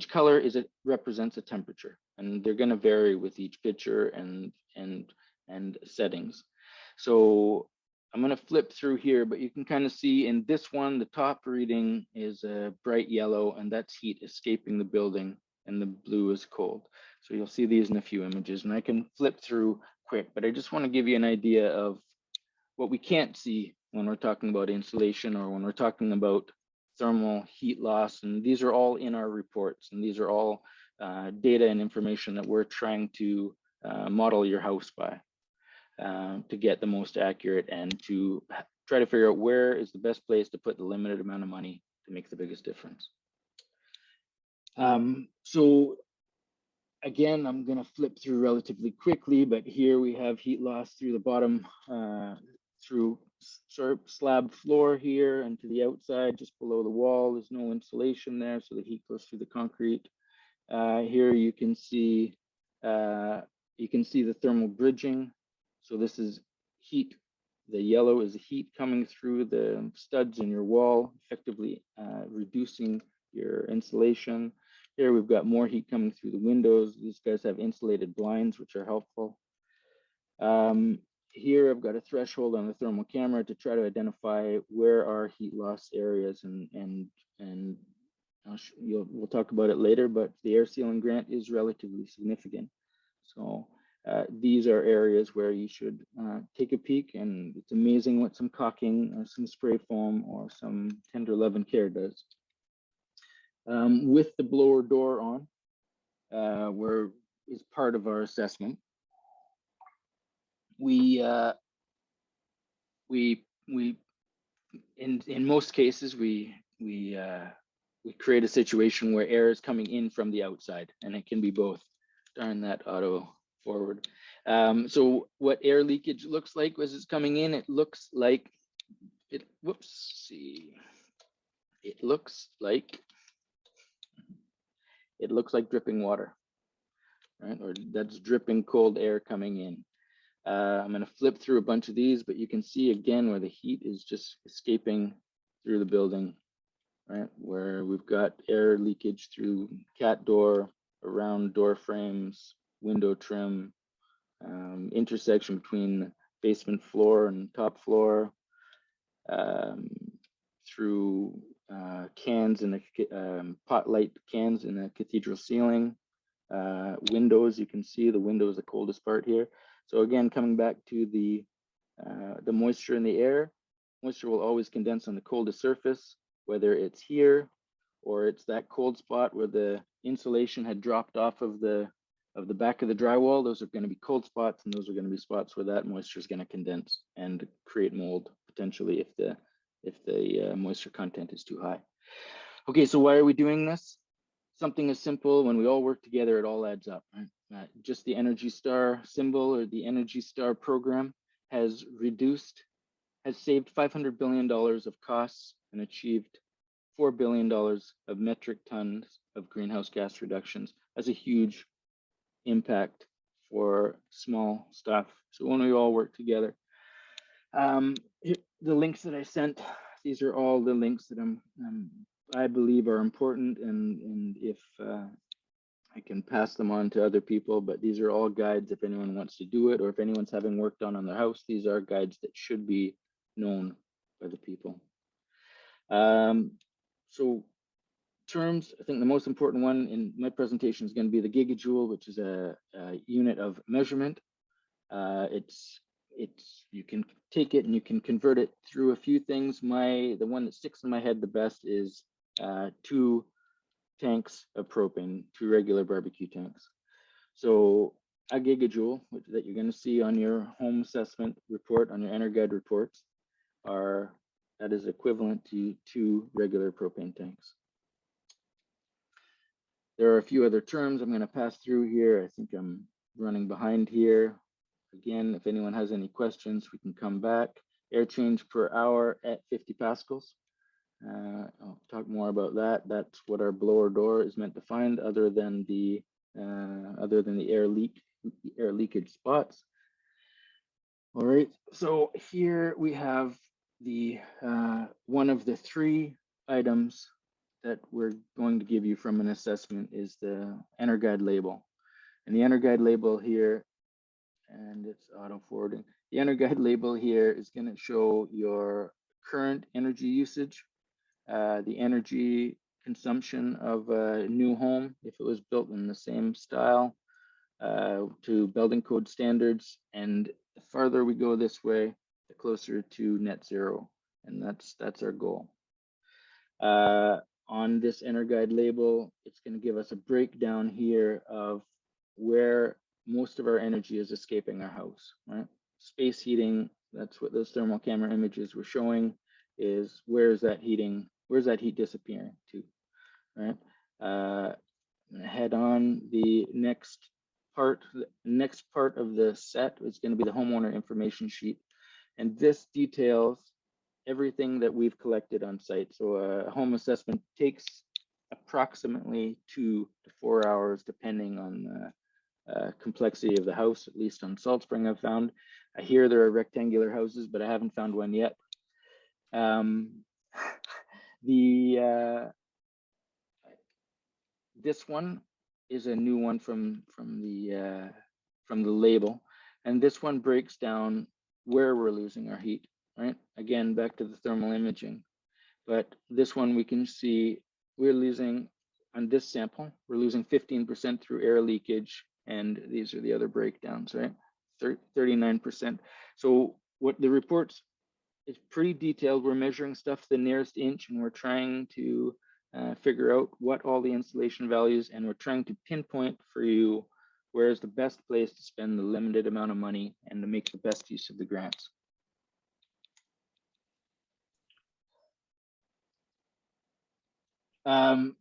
color represents a temperature, and they're going to vary with each picture and settings. So I'm going to flip through here, but you can kind of see in this one, the top reading is a bright yellow, and that's heat escaping the building, and the blue is cold. So you'll see these in a few images, and I can flip through quick, but I just want to give you an idea of what we can't see when we're talking about insulation, or when we're talking about thermal heat loss. And these are all in our reports, and these are all data and information that we're trying to model your house by, to get the most accurate and to try to figure out where is the best place to put the limited amount of money to make the biggest difference. So again, I'm going to flip through relatively quickly, but here we have heat loss through the bottom, through slab floor here and to the outside, just below the wall. There's no insulation there, so the heat goes through the concrete. Here you can see the thermal bridging. So this is heat. The yellow is heat coming through the studs in your wall, effectively reducing your insulation. Here we've got more heat coming through the windows. These guys have insulated blinds, which are helpful. Here I've got a threshold on the thermal camera to try to identify where are heat loss areas, and we'll talk about it later, but the air sealing grant is relatively significant. So these are areas where you should take a peek, and it's amazing what some caulking or some spray foam or some tender love and care does. With the blower door on, where is part of our assessment, we in most cases we create a situation where air is coming in from the outside, and it can be both. Darn that auto forward. So what air leakage looks like as it's coming in, it looks like it. Whoops, see. It looks like dripping water, right? Or that's dripping cold air coming in. I'm going to flip through a bunch of these, but you can see again where the heat is just escaping through the building, right? Where we've got air leakage through cat door, around door frames, window trim, intersection between basement floor and top floor, through cans in the pot light cans in the cathedral ceiling. Windows, you can see the window is the coldest part here. So again, coming back to the moisture in the air, moisture will always condense on the coldest surface, whether it's here or it's that cold spot where the insulation had dropped off of the back of the drywall. Those are going to be cold spots, and those are going to be spots where that moisture is going to condense and create mold potentially if the moisture content is too high. Okay, so why are we doing this? Something as simple, when we all work together, it all adds up, right? Just the Energy Star symbol, or the Energy Star program, has saved $500 billion of costs and achieved $4 billion of metric tons of greenhouse gas reductions. That's a huge impact for small stuff. So when we all work together, the links that I sent, these are all the links that I believe are important, and if I can pass them on to other people, but these are all guides if anyone wants to do it, or if anyone's having work done on their house, these are guides that should be known the people. So terms, I think the most important one in my presentation is going to be the gigajoule, which is a unit of measurement. You can take it and you can convert it through a few things. The one that sticks in my head the best is 2 tanks of propane, 2 regular barbecue tanks. So a gigajoule, that you're going to see on your home assessment report, on your EnerGuide reports, that is equivalent to 2 regular propane tanks. There are a few other terms I'm going to pass through here. I think I'm running behind here. Again, if anyone has any questions, we can come back. Air change per hour at 50 pascals. I'll talk more about that. That's what our blower door is meant to find, other than the air leakage spots. All right. So here we have the one of the 3 items that we're going to give you from an assessment is the EnerGuide label. And the EnerGuide label here, and it's auto forwarding. The EnerGuide label here is going to show your current energy usage, the energy consumption of a new home, if it was built in the same style, to building code standards. And the farther we go this way, the closer to net zero. And that's our goal. On this EnerGuide label, it's going to give us a breakdown here of where most of our energy is escaping our house, right? Space heating, that's what those thermal camera images were showing, is where's that heat disappearing to, right? I'm gonna head on. The next part of the set is going to be the homeowner information sheet. And this details everything that we've collected on site. So a home assessment takes approximately 2 to 4 hours, depending on the complexity of the house, at least on Salt Spring I've found. I hear there are rectangular houses, but I haven't found one yet. This one is a new one from the label, and this one breaks down where we're losing our heat, right? Again, back to the thermal imaging, but this one we can see we're losing, on this sample, we're losing 15% through air leakage, and these are the other breakdowns, right? 39%. So what the reports is pretty detailed. We're measuring stuff to the nearest inch, and we're trying to figure out what all the installation values, and we're trying to pinpoint for you where is the best place to spend the limited amount of money and to make the best use of the grants. Did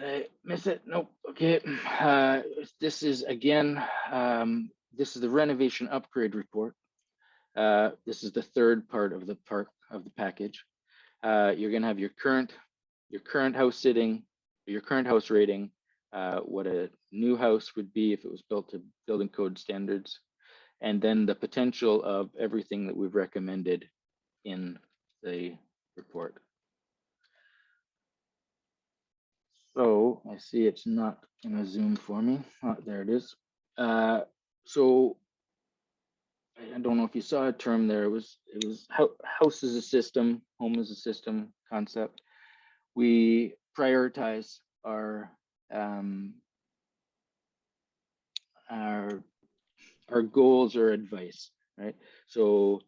I miss it? Nope. Okay. This is again, this is the renovation upgrade report. This is the 3rd part of the package. You're going to have your current house sitting, your current house rating, what a new house would be if it was built to building code standards, and then the potential of everything that we've recommended in the report. So I see it's not going to zoom for me. Oh, there it is. So I don't know if you saw a term there. It was house as a system, home as a system concept. We prioritize our goals or advice, right? So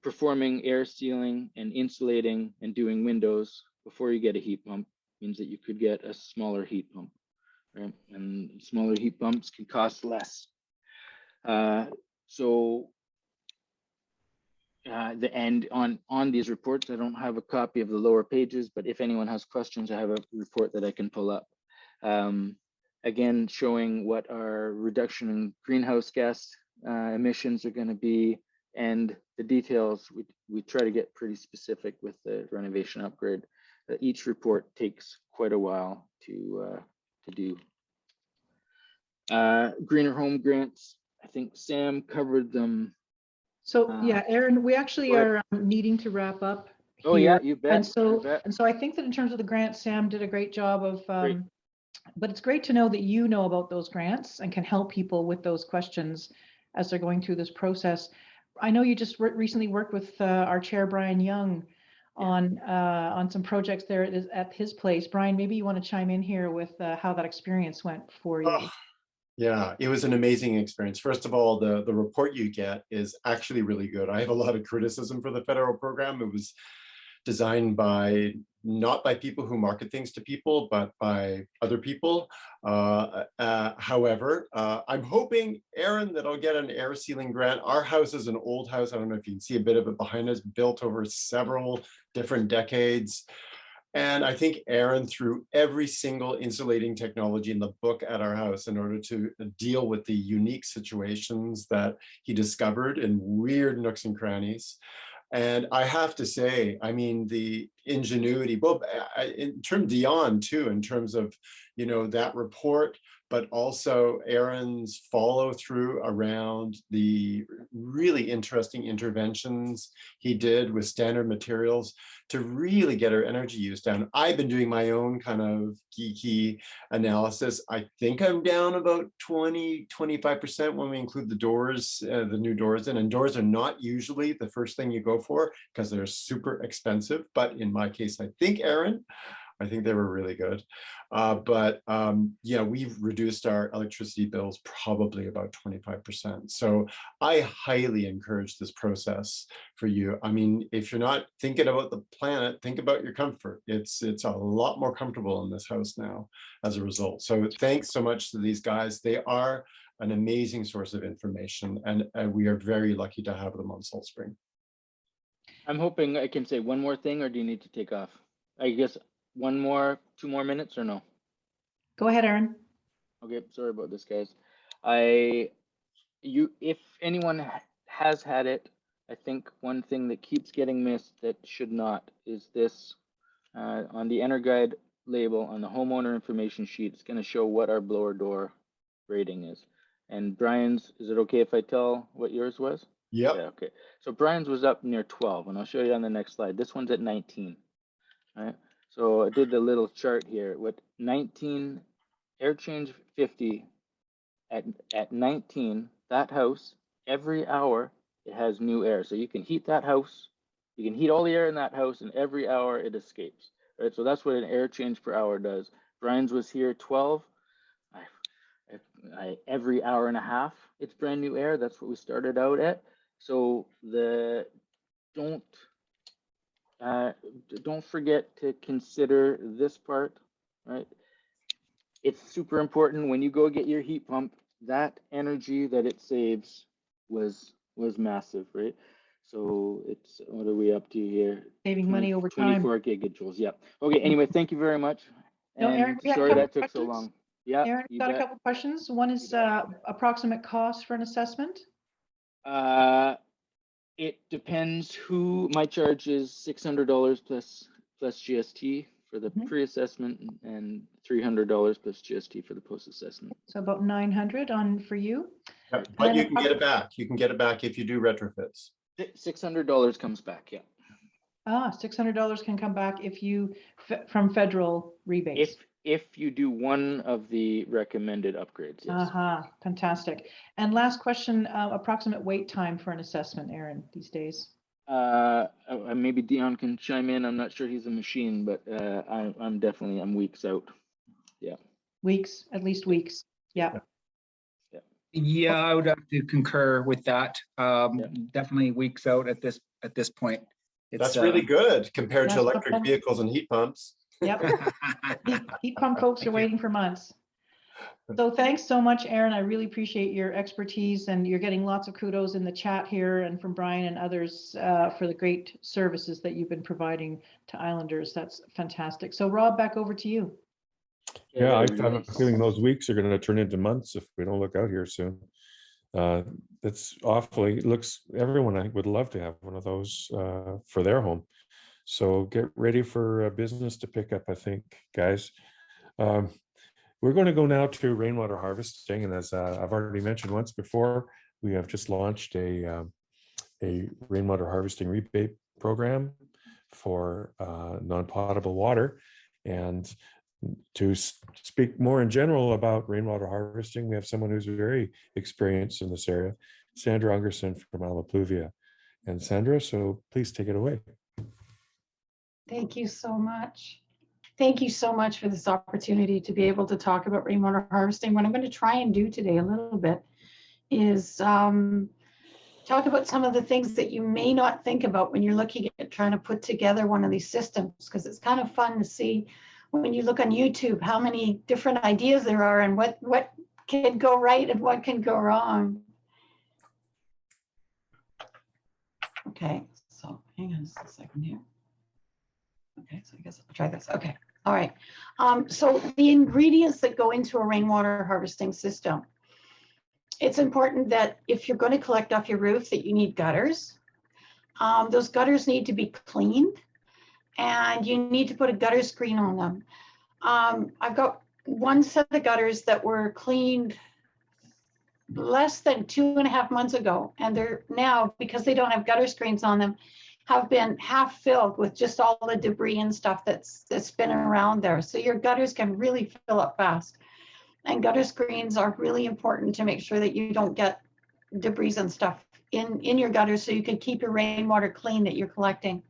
performing air sealing and insulating and doing windows before you get a heat pump means that you could get a smaller heat pump, right? And smaller heat pumps can cost less. The end on these reports, I don't have a copy of the lower pages, but if anyone has questions, I have a report that I can pull up. Again, showing what our reduction in greenhouse gas emissions are going to be, and the details. We try to get pretty specific with the renovation upgrade. Each report takes quite a while to do. Greener home grants, I think Sam covered them. So yeah, Aron, we actually are needing to wrap up here. Oh yeah, you bet. And so I think that in terms of the grants, Sam did a great job of, but it's great to know that you know about those grants and can help people with those questions as they're going through this process. I know you just recently worked with our chair, Brian Young, on some projects there at his place. Brian, maybe you want to chime in here with how that experience went for you. Oh, yeah, it was an amazing experience. First of all, the report you get is actually really good. I have a lot of criticism for the federal program. It was designed not by people who market things to people, but by other people. However, I'm hoping, Aron, that I'll get an air sealing grant. Our house is an old house. I don't know if you can see a bit of it behind us, built over several different decades. And I think Aron threw every single insulating technology in the book at our house in order to deal with the unique situations that he discovered in weird nooks and crannies. And I have to say, I mean, the ingenuity, both in terms Dion too, in terms of, that report, but also Aron's follow through around the really interesting interventions he did with standard materials to really get our energy use down. I've been doing my own kind of geeky analysis. I think I'm down about 25% when we include the doors, the new doors in, and doors are not usually the first thing you go for because they're super expensive. But in my case, I think, Aron, I think they were really good. Yeah, we've reduced our electricity bills probably about 25%. So I highly encourage this process for you. I mean, if you're not thinking about the planet, think about your comfort. It's a lot more comfortable in this house now as a result. So thanks so much to these guys. They are an amazing source of information, and we are very lucky to have them on Salt Spring. I'm hoping I can say one more thing, or do you need to take off? I guess 2 more minutes, or no? Go ahead, Aron. Okay, sorry about this, guys. If anyone has had it, I think one thing that keeps getting missed that should not is this. On the EnerGuide label on the homeowner information sheet, it's going to show what our blower door rating is. And Brian's, is it okay if I tell what yours was? Yep. Yeah, okay. So Brian's was up near 12, and I'll show you on the next slide. This one's at 19. All right. So I did the little chart here with 19 air change 50 at 19, that house, every hour it has new air. So you can heat that house, you can heat all the air in that house, and every hour it escapes. Right. So that's what an air change per hour does. Brian's was here 12. Every hour and a half, it's brand new air. That's what we started out at. So don't forget to consider this part, right? It's super important when you go get your heat pump, that energy that it saves was massive, right? So it's, what are we up to here? Saving money over time. 24 gigajoules, yeah. Okay, anyway, thank you very much. No, And Aron, we have a sorry couple that took so questions. long. Yeah, Aron, you got bet. a couple questions. One is approximate cost for an assessment. It depends who. My charge is $600 plus GST for the pre-assessment, and $300 plus GST for the post-assessment. So about 900 on for you. Yeah, but you can get it back. You can get it back if you do retrofits. $600 comes back, yeah. $600 can come back if you from federal rebates. If you do one of the recommended upgrades, yes. Fantastic. And last question, approximate wait time for an assessment, Aron, these days? Maybe Dion can chime in. I'm not sure he's a machine, but I'm weeks out. Yeah. Weeks, at least weeks. Yeah. Yeah, I would have to concur with that. Definitely weeks out at this point. That's really good compared to electric vehicles and heat pumps. Yep. Heat pump folks are waiting for months. So thanks so much, Aron. I really appreciate your expertise, and you're getting lots of kudos in the chat here and from Brian and others for the great services that you've been providing to Islanders. That's fantastic. So Rob, back over to you. Yeah, I have a feeling those weeks are going to turn into months if we don't look out here soon. That's awfully, everyone I would love to have one of those for their home. So get ready for business to pick up, I think, guys. We're going to go now to rainwater harvesting. And as I've already mentioned once before, we have just launched a rainwater harvesting rebate program for non-potable water. And to speak more in general about rainwater harvesting, we have someone who's very experienced in this area. Sandra Ungerson from Alapuvia. And Sandra, so please take it away. Thank you so much. Thank you so much for this opportunity to be able to talk about rainwater harvesting. What I'm going to try and do today a little bit is talk about some of the things that you may not think about when you're looking at trying to put together one of these systems, because it's kind of fun to see when you look on YouTube how many different ideas there are and what can go right and what can go wrong. Okay, so hang on just a second here. Okay, so I guess I'll try this. Okay, all right. So the ingredients that go into a rainwater harvesting system. It's important that if you're going to collect off your roof that you need gutters. Those gutters need to be cleaned and you need to put a gutter screen on them. I've got one set of gutters that were cleaned less than 2.5 months ago, and they're now, because they don't have gutter screens on them, have been half filled with just all the debris and stuff that's been around there. So your gutters can really fill up fast. And gutter screens are really important to make sure that you don't get debris and stuff in your gutters so you can keep your rainwater clean that you're collecting.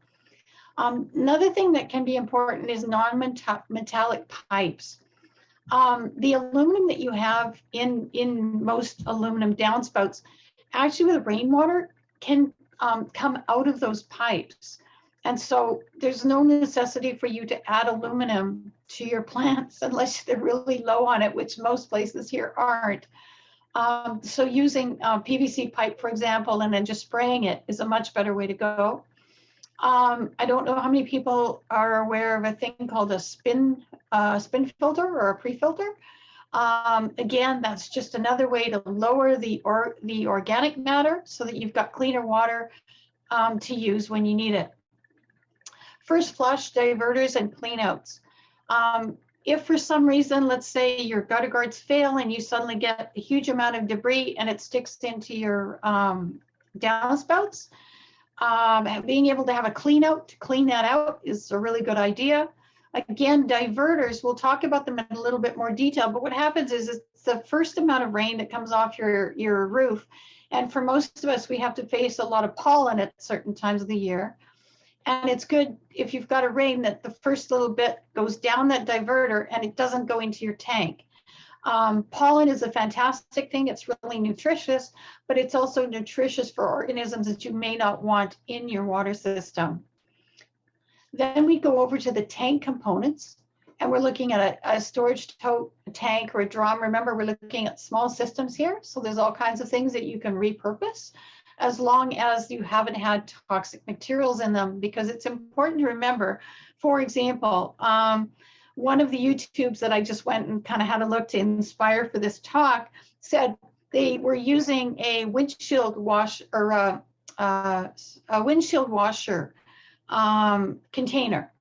Another thing that can be important is non-metallic pipes. The aluminum that you have in most aluminum downspouts, actually with rainwater, can come out of those pipes. And so there's no necessity for you to add aluminum to your plants unless they're really low on it, which most places here aren't. So using PVC pipe, for example, and then just spraying it is a much better way to go. I don't know how many people are aware of a thing called a spin filter or a pre-filter. Again, that's just another way to lower the organic matter so that you've got cleaner water to use when you need it. First flush, diverters, and cleanouts. If for some reason, let's say your gutter guards fail and you suddenly get a huge amount of debris and it sticks into your downspouts, being able to have a clean out to clean that out is a really good idea. Again, diverters, we'll talk about them in a little bit more detail, but what happens is it's the first amount of rain that comes off your roof. And for most of us, we have to face a lot of pollen at certain times of the year. And it's good if you've got a rain that the first little bit goes down that diverter and it doesn't go into your tank. Pollen is a fantastic thing. It's really nutritious, but it's also nutritious for organisms that you may not want in your water system. Then we go over to the tank components, and we're looking at a storage tote, a tank, or a drum. Remember, we're looking at small systems here, so there's all kinds of things that you can repurpose as long as you haven't had toxic materials in them, because it's important to remember, for example, one of the YouTubes that I just went and kind of had a look to inspire for this talk said they were using a windshield wash or a windshield washer container,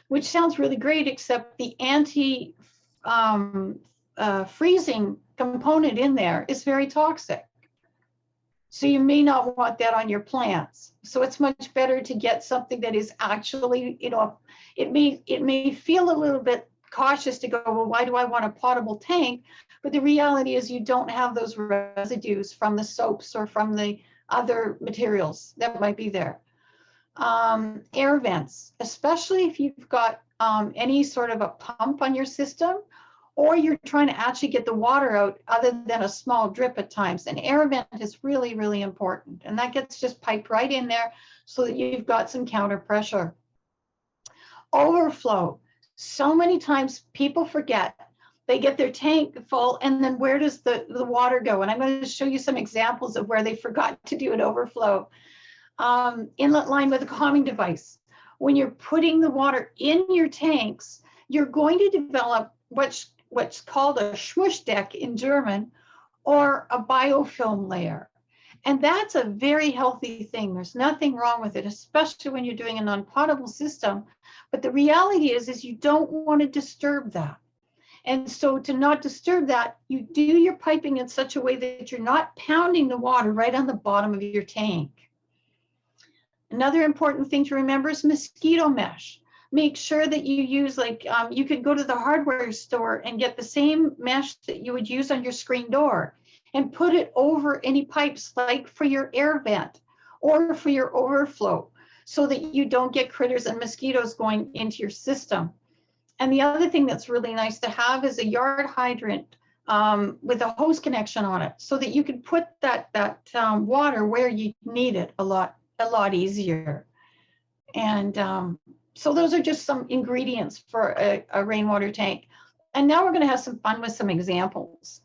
which sounds really great, except the freezing component in there is very toxic. So you may not want that on your plants. So it's much better to get something that is actually, you know, it may feel a little bit cautious to go, well, why do I want a potable tank? But the reality is you don't have those residues from the soaps or from the other materials that might be there. Air vents, especially if you've got any sort of a pump on your system, or you're trying to actually get the water out other than a small drip at times. An air vent is really, really important. And that gets just piped right in there so that you've got some counter pressure. Overflow. So many times people forget. They get their tank full, and then where does the water go? And I'm going to show you some examples of where they forgot to do an overflow. Inlet line with a calming device. When you're putting the water in your tanks, you're going to develop what's called a Schmuschdeck in German, or a biofilm layer. And that's a very healthy thing. There's nothing wrong with it, especially when you're doing a non-potable system. But the reality is you don't want to disturb that. And so to not disturb that, you do your piping in such a way that you're not pounding the water right on the bottom of your tank. Another important thing to remember is mosquito mesh. Make sure that you use, you could go to the hardware store and get the same mesh that you would use on your screen door. and put it over any pipes, like for your air vent or for your overflow, so that you don't get critters and mosquitoes going into your system. And the other thing that's really nice to have is a yard hydrant with a hose connection on it, so that you can put that water where you need it a lot easier. And so those are just some ingredients for a rainwater tank. And now we're going to have some fun with some examples.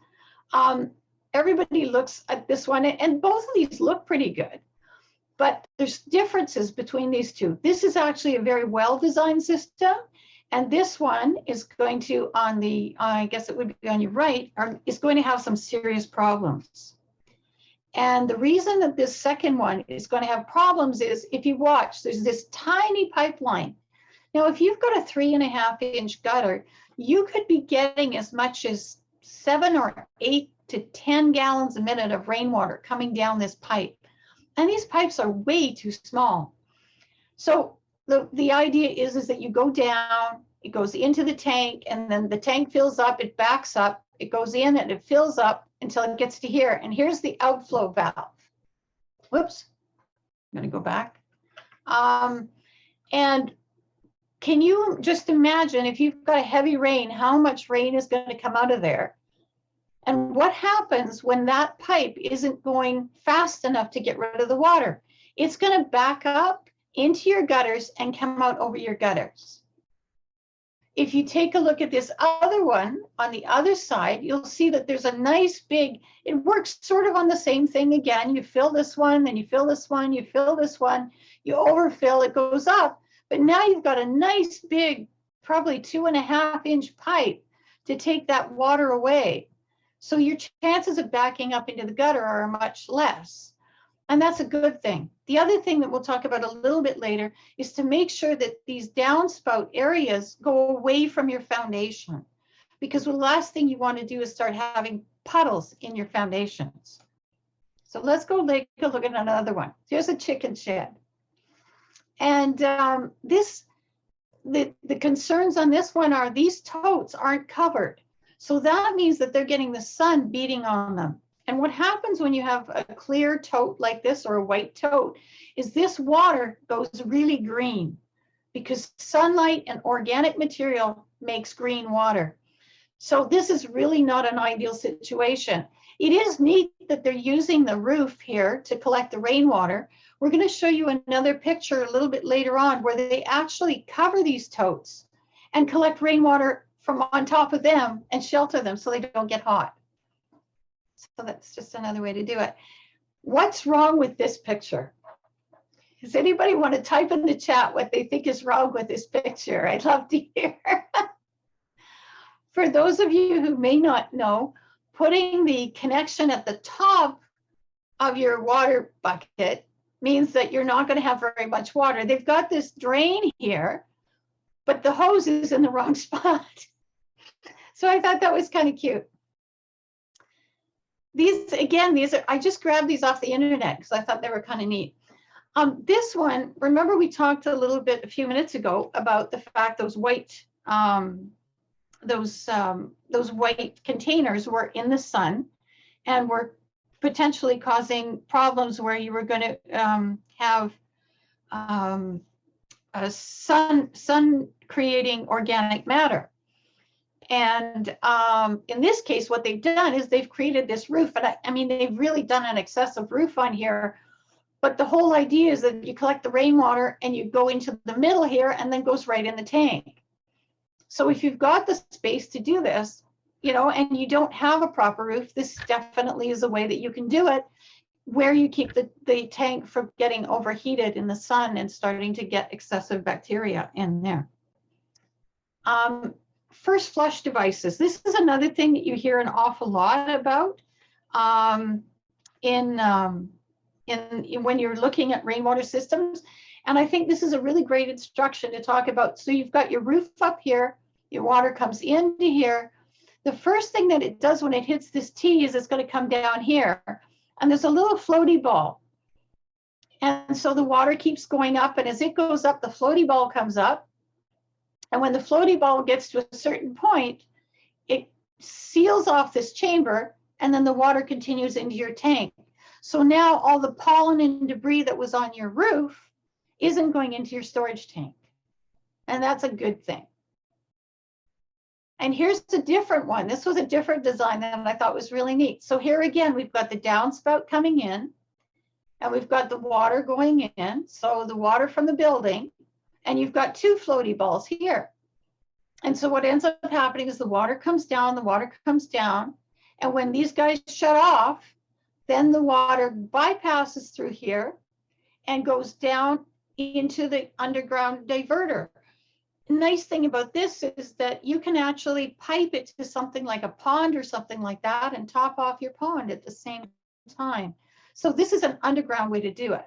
Everybody looks at this one, and both of these look pretty good, but there's differences between these two. This is actually a very well-designed system, and this one is going to, on the, I guess it would be on your right, is going to have some serious problems. And the reason that this second one is going to have problems is, if you watch, there's this tiny pipeline. Now, if you've got a 3.5-inch gutter, you could be getting as much as 7 or 8 to 10 gallons a minute of rainwater coming down this pipe. And these pipes are way too small. So the idea is that you go down, it goes into the tank, and then the tank fills up, it backs up, it goes in and it fills up until it gets to here. And here's the outflow valve. Whoops, I'm going to go back. And can you just imagine, if you've got a heavy rain, how much rain is going to come out of there? And what happens when that pipe isn't going fast enough to get rid of the water? It's going to back up into your gutters and come out over your gutters. If you take a look at this other one on the other side, you'll see that there's a nice big, it works sort of on the same thing again. You fill this one, then you fill this one, you fill this one, you overfill, it goes up. But now you've got a nice big, probably 2.5-inch pipe to take that water away. So your chances of backing up into the gutter are much less. And that's a good thing. The other thing that we'll talk about a little bit later is to make sure that these downspout areas go away from your foundation, because the last thing you want to do is start having puddles in your foundations. So let's go take a look at another one. Here's a chicken shed. And the concerns on this one are these totes aren't covered. So that means that they're getting the sun beating on them. And what happens when you have a clear tote like this, or a white tote, is this water goes really green, because sunlight and organic material makes green water. So this is really not an ideal situation. It is neat that they're using the roof here to collect the rainwater. We're going to show you another picture a little bit later on where they actually cover these totes and collect rainwater from on top of them and shelter them so they don't get hot. So that's just another way to do it. What's wrong with this picture? Does anybody want to type in the chat what they think is wrong with this picture? I'd love to hear. For those of you who may not know, putting the connection at the top of your water bucket means that you're not going to have very much water. They've got this drain here, but the hose is in the wrong spot. So I thought that was kind of cute. These are, I just grabbed these off the internet because I thought they were kind of neat. This one, remember we talked a little bit a few minutes ago about the fact those white containers were in the sun and were potentially causing problems where you were going to have a sun creating organic matter. And in this case, what they've done is they've created this roof. And I mean, they've really done an excessive roof on here. But the whole idea is that you collect the rainwater and you go into the middle here and then goes right in the tank. So if you've got the space to do this, you know, and you don't have a proper roof, this definitely is a way that you can do it, where you keep the tank from getting overheated in the sun and starting to get excessive bacteria in there. First flush devices. This is another thing that you hear an awful lot about when you're looking at rainwater systems. And I think this is a really great instruction to talk about. So you've got your roof up here, your water comes into here. The first thing that it does when it hits this T is it's going to come down here. And there's a little floaty ball. And so the water keeps going up, and as it goes up, the floaty ball comes up. And when the floaty ball gets to a certain point, it seals off this chamber and then the water continues into your tank. So now all the pollen and debris that was on your roof isn't going into your storage tank. And that's a good thing. And here's a different one. This was a different design that I thought was really neat. So here again, we've got the downspout coming in, and we've got the water going in. So the water from the building, and you've got two floaty balls here. And so what ends up happening is the water comes down, and when these guys shut off, then the water bypasses through here and goes down into the underground diverter. The nice thing about this is that you can actually pipe it to something like a pond or something like that and top off your pond at the same time. So this is an underground way to do it.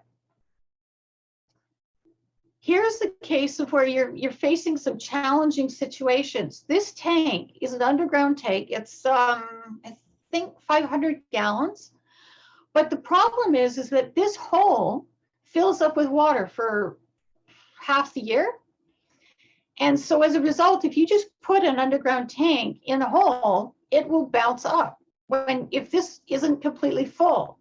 Here's the case of where you're facing some challenging situations. This tank is an underground tank. It's I think 500 gallons. But the problem is that this hole fills up with water for half the year. And so as a result, if you just put an underground tank in a hole, it will bounce up if this isn't completely full.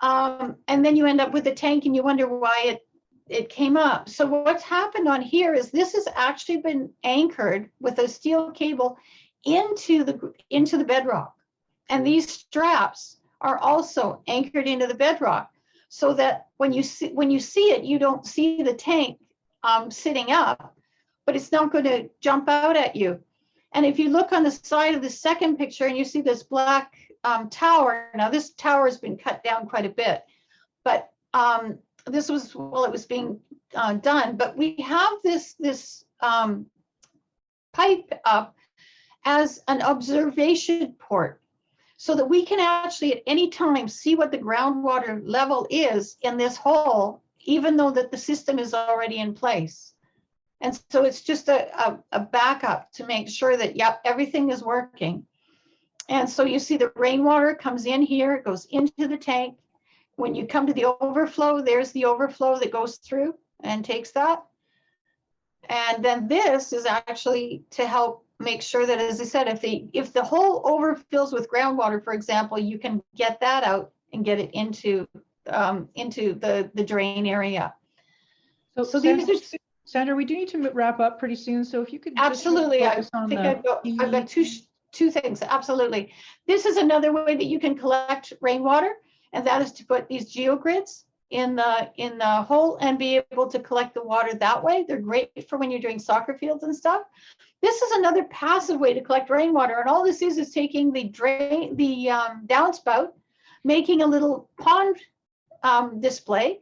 And then you end up with a tank and you wonder why it came up. So what's happened on here is this has actually been anchored with a steel cable into the bedrock. And these straps are also anchored into the bedrock, so that when you see it, you don't see the tank sitting up, but it's not going to jump out at you. And if you look on the side of the second picture and you see this black tower, now this tower has been cut down quite a bit, but this was while it was being done. But we have this pipe up as an observation port, so that we can actually at any time see what the groundwater level is in this hole, even though that the system is already in place. And so it's just a backup to make sure that, yep, everything is working. And so you see the rainwater comes in here, it goes into the tank. When you come to the overflow, there's the overflow that goes through and takes that. And then this is actually to help make sure that, as I said, if the hole overfills with groundwater, for example, you can get that out and get it into the drain area. So Sandra, we do need to wrap up pretty soon. So if you could absolutely, I think I've got two things. Absolutely, this is another way that you can collect rainwater, and that is to put these geogrids in the hole and be able to collect the water that way. They're great for when you're doing soccer fields and stuff. This is another passive way to collect rainwater, and all this is taking the downspout, making a little pond display,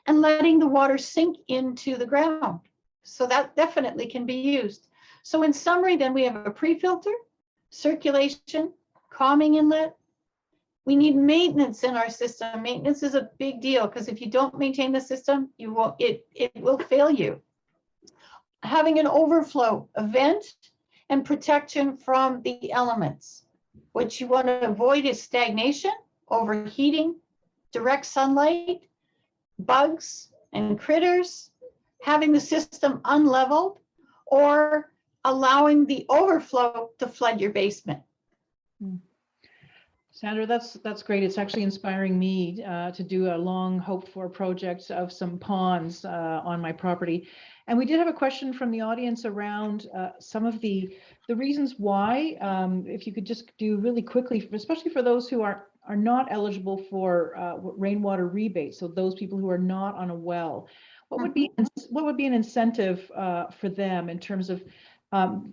and letting the water sink into the ground. So that definitely can be used. So in summary, then we have a pre-filter, circulation, calming inlet. We need maintenance in our system. Maintenance is a big deal, because if you don't maintain the system, it will fail you. Having an overflow event and protection from the elements. What you want to avoid is stagnation, overheating, direct sunlight, bugs and critters, having the system unleveled, or allowing the overflow to flood your basement. Sandra, that's great. It's actually inspiring me to do a long hoped for project of some ponds on my property. And we did have a question from the audience around some of the reasons why, if you could just do really quickly, especially for those who are not eligible for rainwater rebates, so those people who are not on a well, what would be an incentive for them in terms of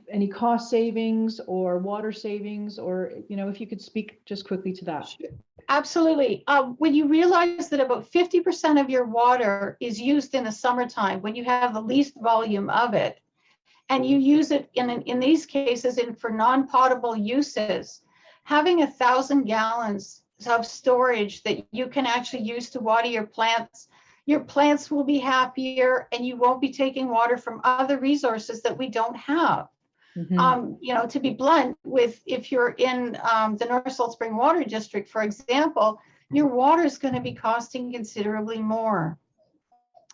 any cost savings or water savings, or if you could speak just quickly to that. Absolutely. When you realize that about 50% of your water is used in the summertime, when you have the least volume of it, and you use it in these cases for non-potable uses, having 1,000 gallons of storage that you can actually use to water your plants will be happier, and you won't be taking water from other resources that we don't have. Mm-hmm. To be blunt, if you're in the North Salt Spring Water District, for example, your water is going to be costing considerably more.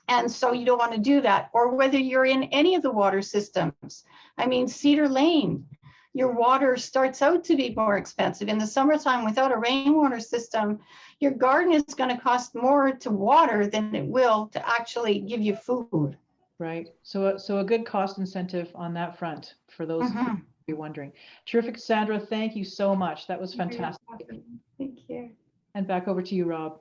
And so you don't want to do that. Or whether you're in any of the water systems. I mean, Cedar Lane, your water starts out to be more expensive. In the summertime, without a rainwater system, your garden is going to cost more to water than it will to actually give you food. Right. So a good cost incentive on that front for those who be wondering. Terrific, Sandra. Thank you so much. That was fantastic. Thank you. And back over to you, Rob.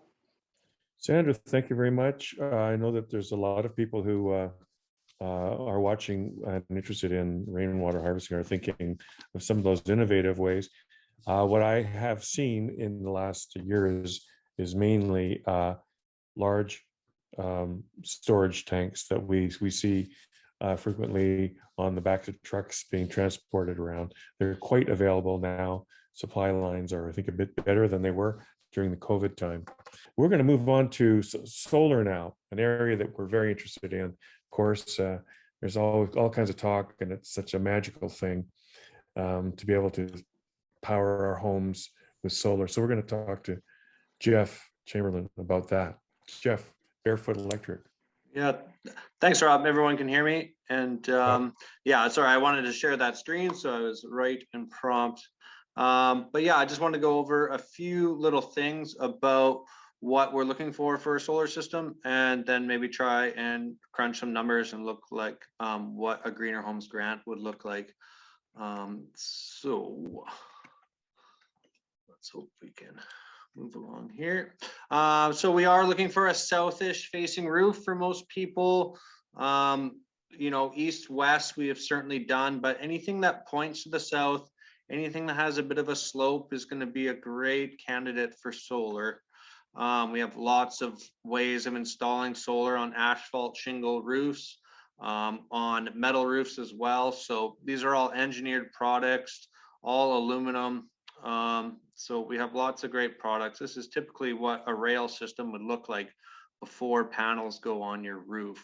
Sandra, thank you very much. I know that there's a lot of people who are watching and interested in rainwater harvesting, are thinking of some of those innovative ways. What I have seen in the last year is mainly large storage tanks that we see frequently on the backs of trucks being transported around. They're quite available now. Supply lines are, I think, a bit better than they were during the COVID time. We're going to move on to solar now, an area that we're very interested in. Of course, there's all kinds of talk, and it's such a magical thing to be able to power our homes with solar. So we're going to talk to Jeff Chamberland about that. Jeff, Barefoot Electric. Yeah, thanks, Rob. Everyone can hear me. And yeah, sorry, I wanted to share that screen, so I was right and prompt. But yeah, I just want to go over a few little things about what we're looking for a solar system, and then maybe try and crunch some numbers and look like what a Greener Homes grant would look like. So let's hope we can move along here. So we are looking for a southish facing roof for most people. You know, east, west, we have certainly done, but anything that points to the south, anything that has a bit of a slope is going to be a great candidate for solar. We have lots of ways of installing solar on asphalt shingle roofs, on metal roofs as well. So these are all engineered products, all aluminum. So we have lots of great products. This is typically what a rail system would look like before panels go on your roof,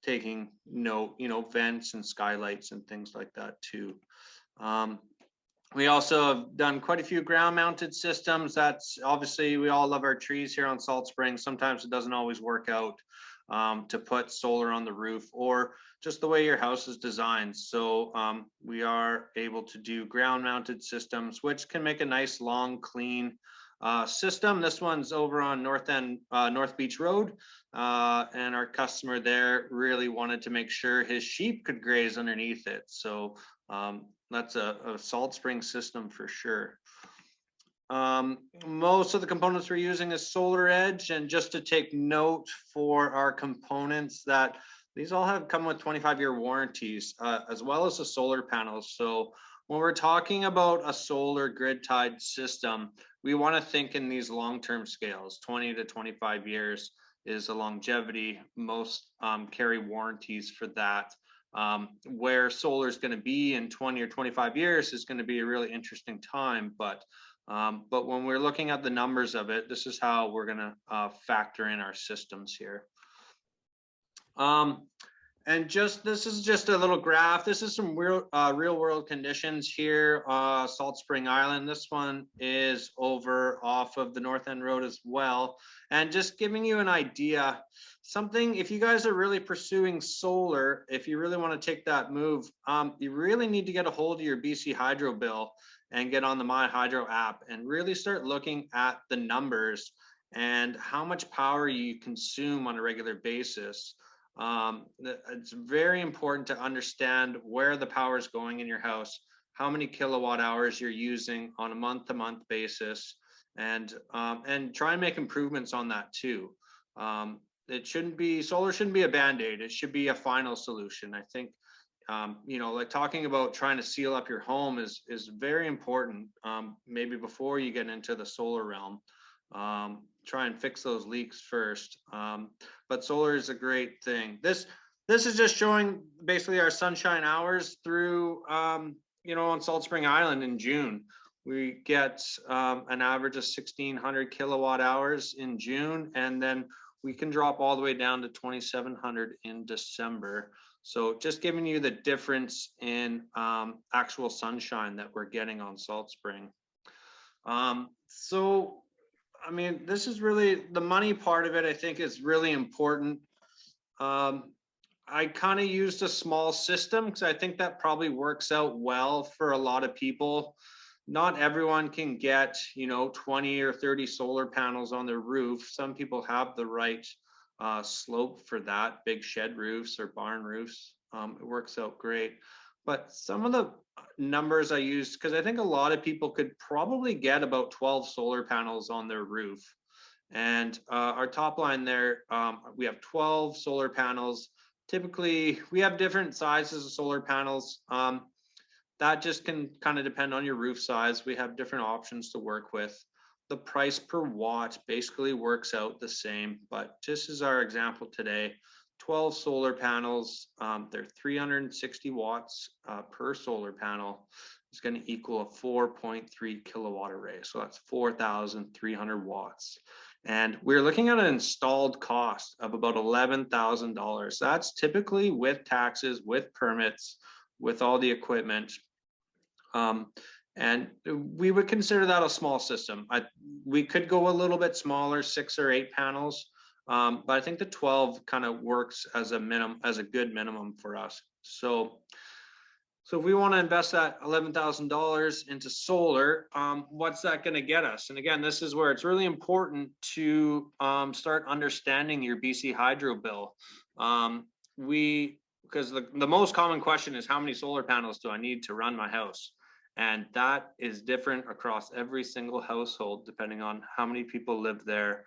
taking note, you know, vents and skylights and things like that too. We also have done quite a few ground mounted systems. That's obviously, we all love our trees here on Salt Springs. Sometimes it doesn't always work out to put solar on the roof, or just the way your house is designed. So we are able to do ground mounted systems, which can make a nice long clean system. This one's over on North Beach Road, and our customer there really wanted to make sure his sheep could graze underneath it. So that's a Salt Spring system for sure. Most of the components we're using is Solar Edge, and just to take note for our components that these all come with 25-year warranties, as well as the solar panels. So when we're talking about a solar grid tied system, we want to think in these long-term scales. 20 to 25 years is the longevity. Most carry warranties for that. Where solar is going to be in 20 or 25 years is going to be a really interesting time, but when we're looking at the numbers of it, this is how we're going to factor in our systems here. And this is just a little graph. This is some real world conditions here, Salt Spring Island. This one is over off of the North End Road as well. And just giving you an idea, something, if you guys are really pursuing solar, if you really want to take that move, you really need to get a hold of your BC Hydro bill and get on the My Hydro app and really start looking at the numbers and how much power you consume on a regular basis. It's very important to understand where the power is going in your house, how many kilowatt hours you're using on a month-to-month basis, and try and make improvements on that too. Solar shouldn't be a band-aid. It should be a final solution. I think, you know, like talking about trying to seal up your home is very important. Maybe before you get into the solar realm, try and fix those leaks first. But solar is a great thing. This is just showing basically our sunshine hours through, you know, on Salt Spring Island in June. We get an average of 1,600 kilowatt hours in June, and then we can drop all the way down to 2,700 in December. So just giving you the difference in actual sunshine that we're getting on Salt Spring. So, I mean, this is really the money part of it, I think is really important. I kind of used a small system because I think that probably works out well for a lot of people. Not everyone can get, 20 or 30 solar panels on their roof. Some people have the right slope for that, big shed roofs or barn roofs. It works out great. But some of the numbers I used, because I think a lot of people could probably get about 12 solar panels on their roof. And our top line there, we have 12 solar panels. Typically, we have different sizes of solar panels. That just can kind of depend on your roof size. We have different options to work with. The price per watt basically works out the same, but just as our example today, 12 solar panels, they're 360 watts per solar panel. It's going to equal a 4.3 kilowatt array. So that's 4,300 watts. And we're looking at an installed cost of about $11,000. That's typically with taxes, with permits, with all the equipment. And we would consider that a small system. We could go a little bit smaller, 6 or 8 panels, but I think the 12 kind of works as a minimum, as a good minimum for us. So if we want to invest that $11,000 into solar, what's that going to get us? And again, this is where it's really important to start understanding your BC Hydro bill. Because the most common question is, how many solar panels do I need to run my house? And that is different across every single household, depending on how many people live there,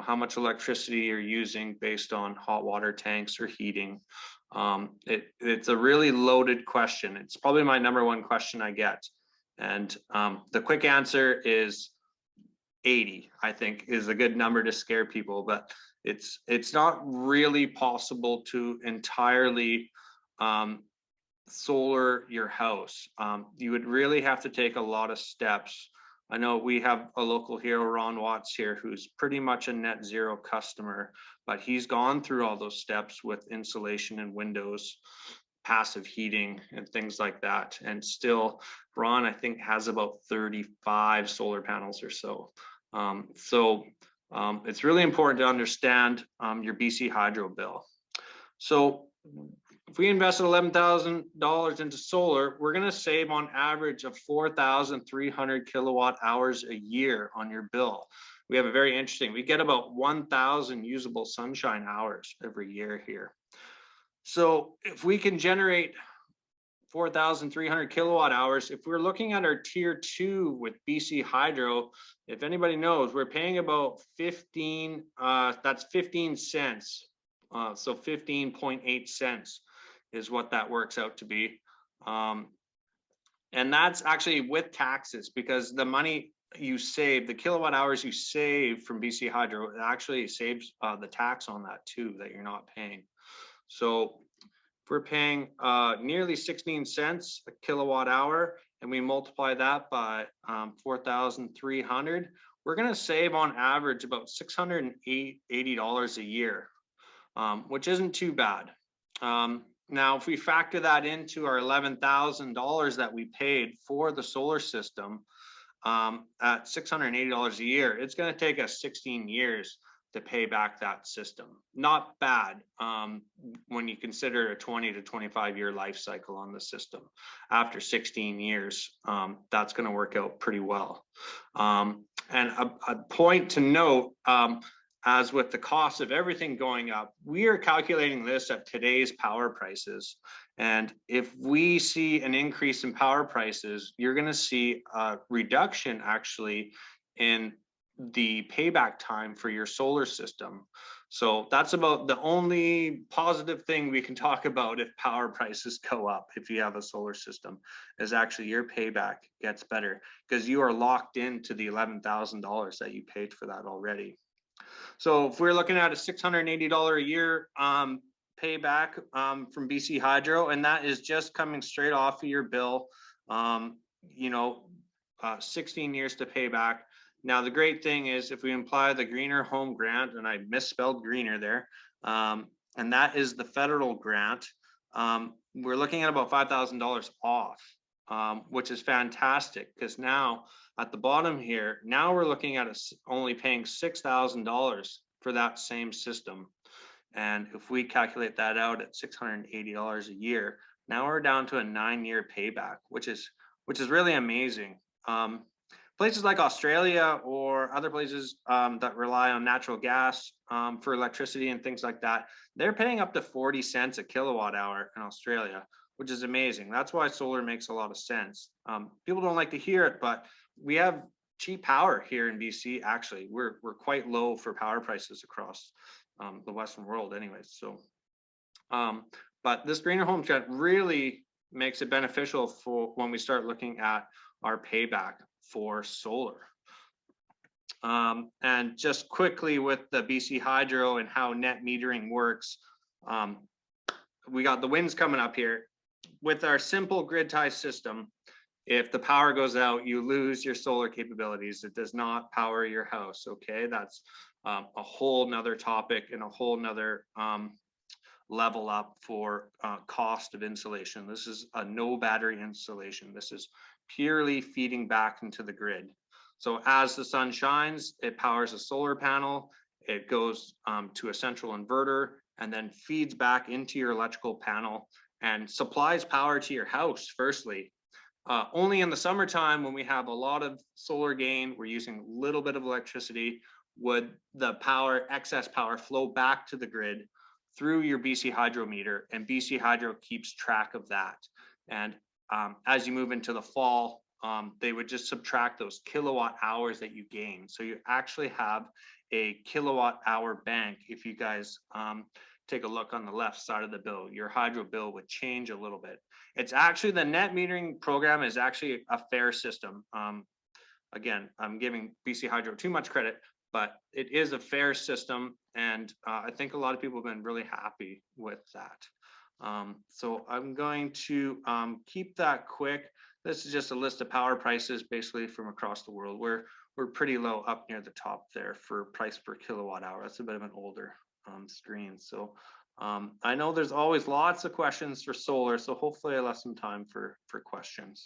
how much electricity you're using based on hot water tanks or heating. It's a really loaded question. It's probably my number one question I get. And the quick answer is 80, I think, is a good number to scare people, but it's not really possible to entirely solar your house. You would really have to take a lot of steps. I know we have a local hero, Ron Watts here, who's pretty much a net zero customer, but he's gone through all those steps with insulation and windows, passive heating and things like that. And still, Ron, I think, has about 35 solar panels or so. It's really important to understand your BC Hydro bill. So if we invested $11,000 into solar, we're going to save on average of 4,300 kilowatt hours a year on your bill. We have a very interesting, we get about 1,000 usable sunshine hours every year here. So if we can generate 4,300 kilowatt hours, if we're looking at our tier 2 with BC Hydro, if anybody knows, we're paying about 15, that's 15 cents. So 15.8 cents is what that works out to be. And that's actually with taxes, because the money you save, the kilowatt hours you save from BC Hydro, it actually saves the tax on that too, that you're not paying. So if we're paying nearly 16 cents a kilowatt hour, and we multiply that by 4,300, we're going to save on average about $680 a year, which isn't too bad. Now, if we factor that into our $11,000 that we paid for the solar system at $680 a year, it's going to take us 16 years to pay back that system. Not bad when you consider a 20 to 25 year life cycle on the system. After 16 years, that's going to work out pretty well. And a point to note, as with the cost of everything going up, we are calculating this at today's power prices. And if we see an increase in power prices, you're going to see a reduction actually in the payback time for your solar system. So that's about the only positive thing we can talk about if power prices go up, if you have a solar system, is actually your payback gets better because you are locked into the $11,000 that you paid for that already. So if we're looking at a $680 a year payback from BC Hydro, and that is just coming straight off of your bill, 16 years to pay back. Now, the great thing is if we apply the Greener Home Grant, and I misspelled greener there, and that is the federal grant, we're looking at about $5,000 off, which is fantastic because now at the bottom here, now we're looking at only paying $6,000 for that same system. And if we calculate that out at $680 a year, now we're down to a 9-year payback, which is really amazing. Places like Australia or other places that rely on natural gas for electricity and things like that, they're paying up to 40 cents a kilowatt hour in Australia, which is amazing. That's why solar makes a lot of sense. People don't like to hear it, but we have cheap power here in BC. Actually, we're quite low for power prices across the Western world anyways. So, but this greener home trend really makes it beneficial for when we start looking at our payback for solar. And just quickly with the BC Hydro and how net metering works, we got the winds coming up here. With our simple grid tie system, if the power goes out, you lose your solar capabilities. It does not power your house, okay? That's a whole nother topic and a whole nother level up for cost of insulation. This is a no battery installation. This is purely feeding back into the grid. So as the sun shines, it powers a solar panel, it goes to a central inverter, and then feeds back into your electrical panel and supplies power to your house firstly. Only in the summertime, when we have a lot of solar gain, we're using a little bit of electricity, would the power, excess power, flow back to the grid through your BC Hydro meter, and BC Hydro keeps track of that. And as you move into the fall, they would just subtract those kilowatt hours that you gain. So you actually have a kilowatt hour bank. If you guys take a look on the left side of the bill, your hydro bill would change a little bit. It's actually, the net metering program is actually a fair system. Again, I'm giving BC Hydro too much credit, but it is a fair system. And I think a lot of people have been really happy with that. So I'm going to keep that quick. This is just a list of power prices basically from across the world. We're pretty low up near the top there for price per kilowatt hour. That's a bit of an older screen. So I know there's always lots of questions for solar, so hopefully I left some time for questions.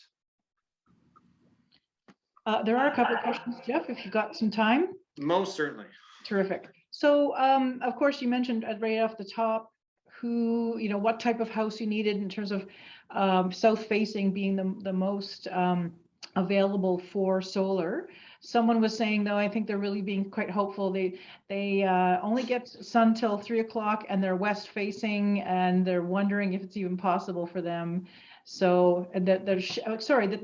There are a couple of questions, Jeff, if you've got some time. Most certainly. Terrific. So of course you mentioned right off the top who, what type of house you needed in terms of south facing being the most available for solar. Someone was saying, though, I think they're really being quite hopeful. They only get sun till 3 o'clock and they're west facing, and they're wondering if it's even possible for them. So that they're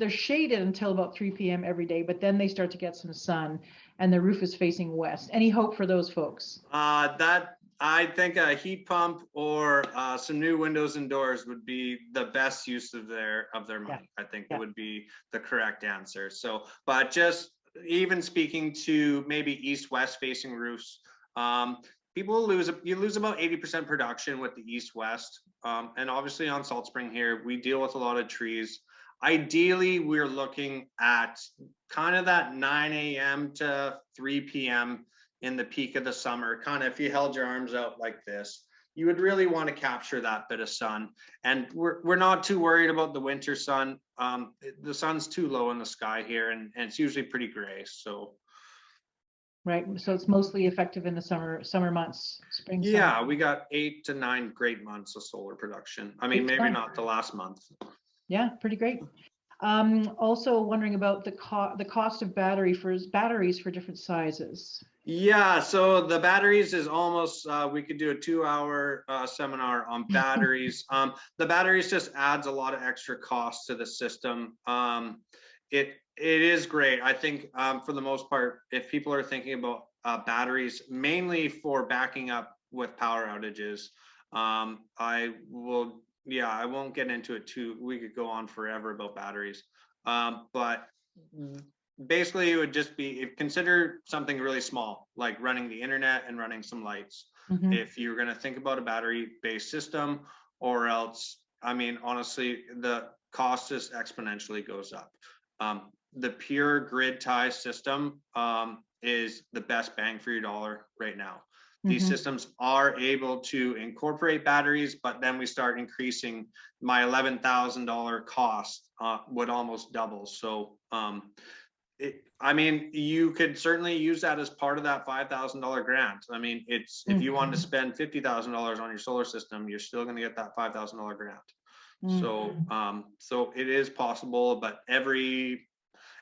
shaded until about 3 p.m. every day, but then they start to get some sun and the roof is facing west. Any hope for those folks? I think a heat pump or some new windows and doors would be the best use of their money. I think it would be the correct answer. So, but just even speaking to maybe east-west facing roofs, you lose about 80% production with the east-west. And obviously on Salt Spring here, we deal with a lot of trees. Ideally, we're looking at kind of that 9 a.m. to 3 p.m. in the peak of the summer. Kind of if you held your arms out like this, you would really want to capture that bit of sun. And we're not too worried about the winter sun. The sun's too low in the sky here, and it's usually pretty gray. So, right. So it's mostly effective in the summer months, spring. Yeah, summer. we got 8 to 9 great months of solar production. I mean, maybe not the last month. Yeah, pretty great. Also wondering about the cost of batteries for different sizes. Yeah, so the batteries is almost, we could do a 2-hour seminar on batteries. The batteries just adds a lot of extra costs to the system. It is great. I think for the most part, if people are thinking about batteries, mainly for backing up with power outages, I won't get into it we could go on forever about batteries. But basically it would just be, consider something really small, like running the internet and running some lights. Mm-hmm. If you're going to think about a battery-based system, or else, I mean, honestly, the cost just exponentially goes up. The pure grid tie system is the best bang for your dollar right now. These systems are able to incorporate batteries, but then we start increasing. My $11,000 cost would almost double. So I mean, you could certainly use that as part of that $5,000 grant. I mean, it's, if you wanted to spend $50,000 on your solar system, you're still going to get that $5,000 grant. So, so it is possible, but every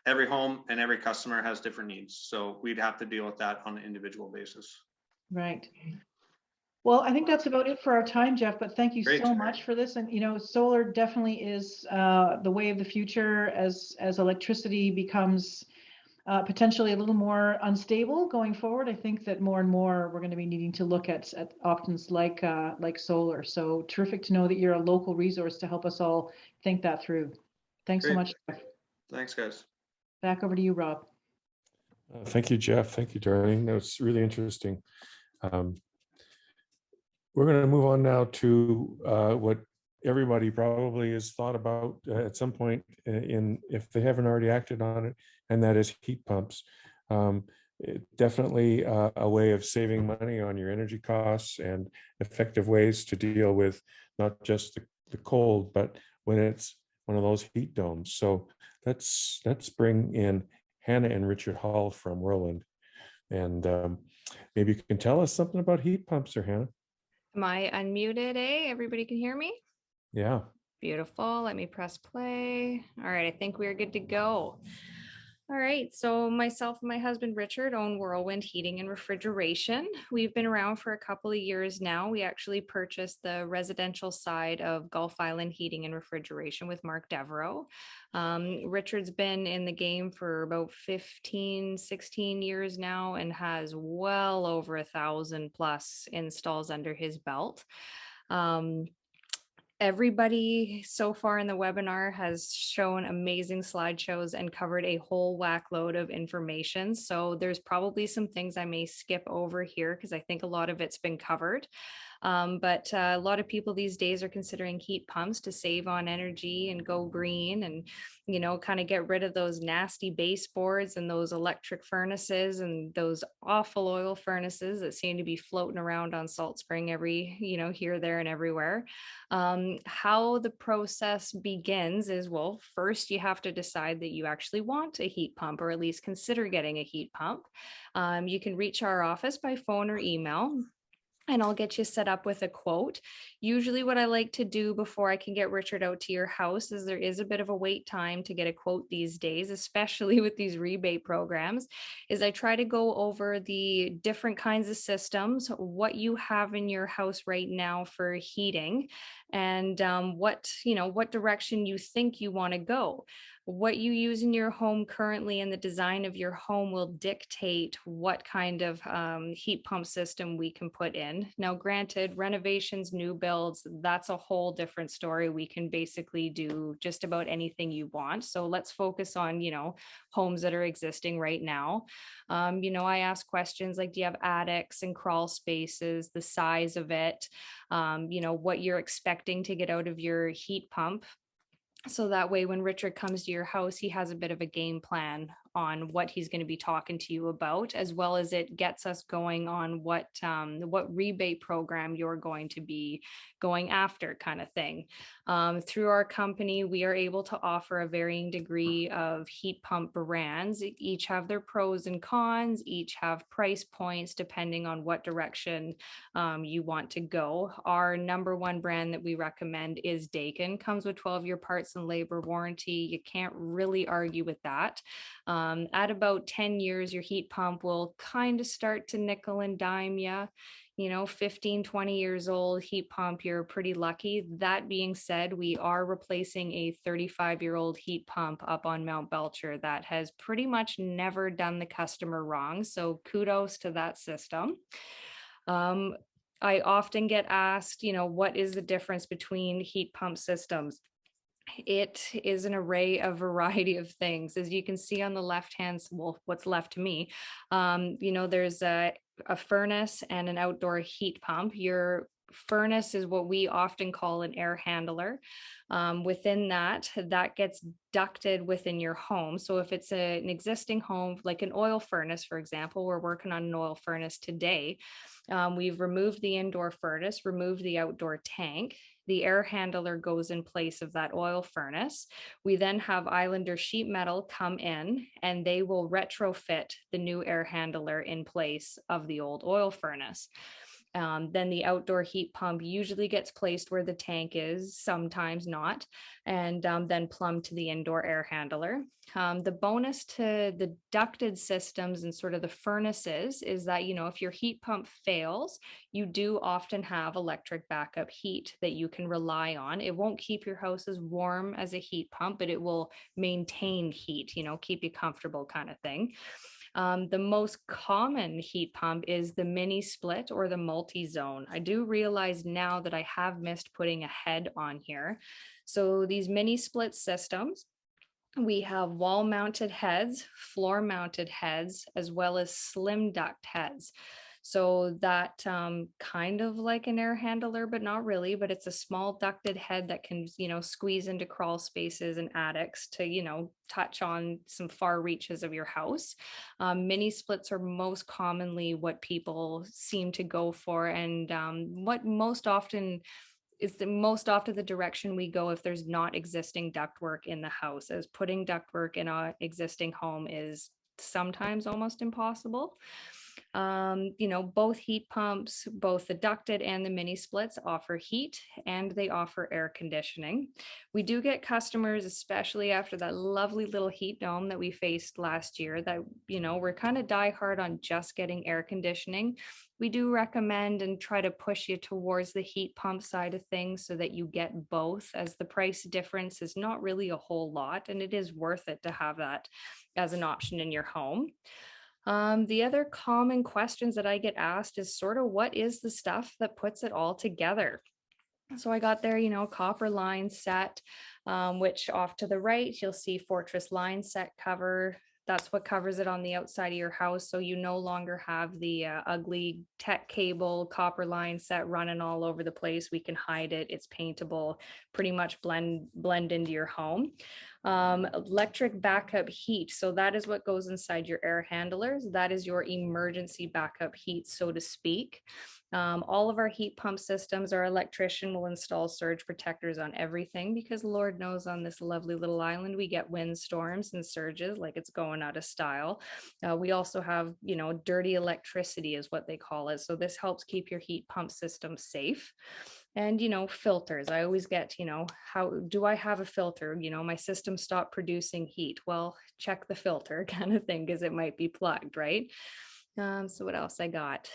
home and every customer has different needs. So we'd have to deal with that on an individual basis. Right. Well, I think that's about it for our time, Jeff, but thank you so much for this. And, you know, solar definitely is the way of the future as electricity becomes potentially a little more unstable going forward. I think that more and more we're going to be needing to look at options like solar. So terrific to know that you're a local resource to help us all think that through. Thanks so much, Jeff. Thanks, guys. Back over to you, Rob. Thank you, Jeff. Thank you, Darlene. That was really interesting. We're going to move on now to what everybody probably has thought about at some point if they haven't already acted on it, and that is heat pumps. Definitely a way of saving money on your energy costs and effective ways to deal with not just the cold, but when it's one of those heat domes. So let's bring in Hanna and Richard Hall from Whirlwind. And maybe you can tell us something about heat pumps, or Hanna. Am I unmuted, Everybody can hear me? Yeah. Beautiful. Let me press play. All right, I think we're good to go. All right, so myself and my husband Richard own Whirlwind Heating and Refrigeration. We've been around for a couple of years now. We actually purchased the residential side of Gulf Island Heating and Refrigeration with Mark Devereaux. Richard's been in the game for about 15, 16 years now and has well over 1,000 plus installs under his belt. Everybody so far in the webinar has shown amazing slideshows and covered a whole whack load of information. So there's probably some things I may skip over here because I think a lot of it's been covered. But a lot of people these days are considering heat pumps to save on energy and go green and, you know, kind of get rid of those nasty baseboards and those electric furnaces and those awful oil furnaces that seem to be floating around on Salt Spring every, you know, here, there, and everywhere. How the process begins is, well, first you have to decide that you actually want a heat pump, or at least consider getting a heat pump. You can reach our office by phone or email, and I'll get you set up with a quote. Usually what I like to do before I can get Richard out to your house is there is a bit of a wait time to get a quote these days, especially with these rebate programs, is I try to go over the different kinds of systems, what you have in your house right now for heating, and what direction you think you want to go. What you use in your home currently and the design of your home will dictate what kind of heat pump system we can put in. Now, granted, renovations, new builds, that's a whole different story. We can basically do just about anything you want. So let's focus on, you know, homes that are existing right now. You know, I ask questions like, do you have attics and crawl spaces, the size of it, you know, what you're expecting to get out of your heat pump. So that way, when Richard comes to your house, he has a bit of a game plan on what he's going to be talking to you about, as well as it gets us going on what rebate program you're going to be going after, kind of thing. Through our company, we are able to offer a varying degree of heat pump brands. Each have their pros and cons, each have price points depending on what direction you want to go. Our number one brand that we recommend is Dalton. Comes with 12-year parts and labor warranty. You can't really argue with that. At about 10 years, your heat pump will kind of start to nickel and dime you. You know, 15, 20 years old heat pump, you're pretty lucky. That being said, we are replacing a 35-year-old heat pump up on Mount Belcher that has pretty much never done the customer wrong. So kudos to that system. I often get asked, you know, what is the difference between heat pump systems? It is an array of variety of things. As you can see on the left hand, well, what's left to me, you know, there's a furnace and an outdoor heat pump. Your furnace is what we often call an air handler. Within that gets ducted within your home. So if it's an existing home, like an oil furnace, for example, we're working on an oil furnace today. We've removed the indoor furnace, removed the outdoor tank. the air handler goes in place of that oil furnace. We then have Islander sheet metal come in and they will retrofit the new air handler in place of the old oil furnace. Then the outdoor heat pump usually gets placed where the tank is, sometimes not, and then plumbed to the indoor air handler. The bonus to the ducted systems and sort of the furnaces is that, you know, if your heat pump fails, you do often have electric backup heat that you can rely on. It won't keep your house as warm as a heat pump, but it will maintain heat, you know, keep you comfortable kind of thing. The most common heat pump is the mini split or the multi-zone. I do realize now that I have missed putting a head on here. So these mini split systems, we have wall mounted heads, floor mounted heads, as well as slim duct heads. So that kind of like an air handler, but not really, but it's a small ducted head that can, you know, squeeze into crawl spaces and attics to, you know, touch on some far reaches of your house. Mini splits are most commonly what people seem to go for, and what most often is the direction we go if there's not existing ductwork in the house, as putting ductwork in an existing home is sometimes almost impossible. You know, both heat pumps, both the ducted and the mini splits offer heat and they offer air conditioning. We do get customers, especially after that lovely little heat dome that we faced last year, that, you know, we're kind of die hard on just getting air conditioning. We do recommend and try to push you towards the heat pump side of things so that you get both, as the price difference is not really a whole lot and it is worth it to have that as an option in your home. The other common questions that I get asked is sort of what is the stuff that puts it all together? So I got there, you know, copper line set, which off to the right, you'll see Fortress line set cover. That's what covers it on the outside of your house. So you no longer have the ugly tech cable copper line set running all over the place. We can hide it. It's paintable, pretty much blend into your home. Electric backup heat. So that is what goes inside your air handlers. That is your emergency backup heat, so to speak. All of our heat pump systems, our electrician will install surge protectors on everything, because Lord knows on this lovely little island, we get windstorms and surges like it's going out of style. We also have, you know, dirty electricity is what they call it. So this helps keep your heat pump system safe. And, you know, filters. I always get, you know, how do I have a filter? You know, my system stopped producing heat. Well, check the filter kind of thing, because it might be plugged, right? So what else I got?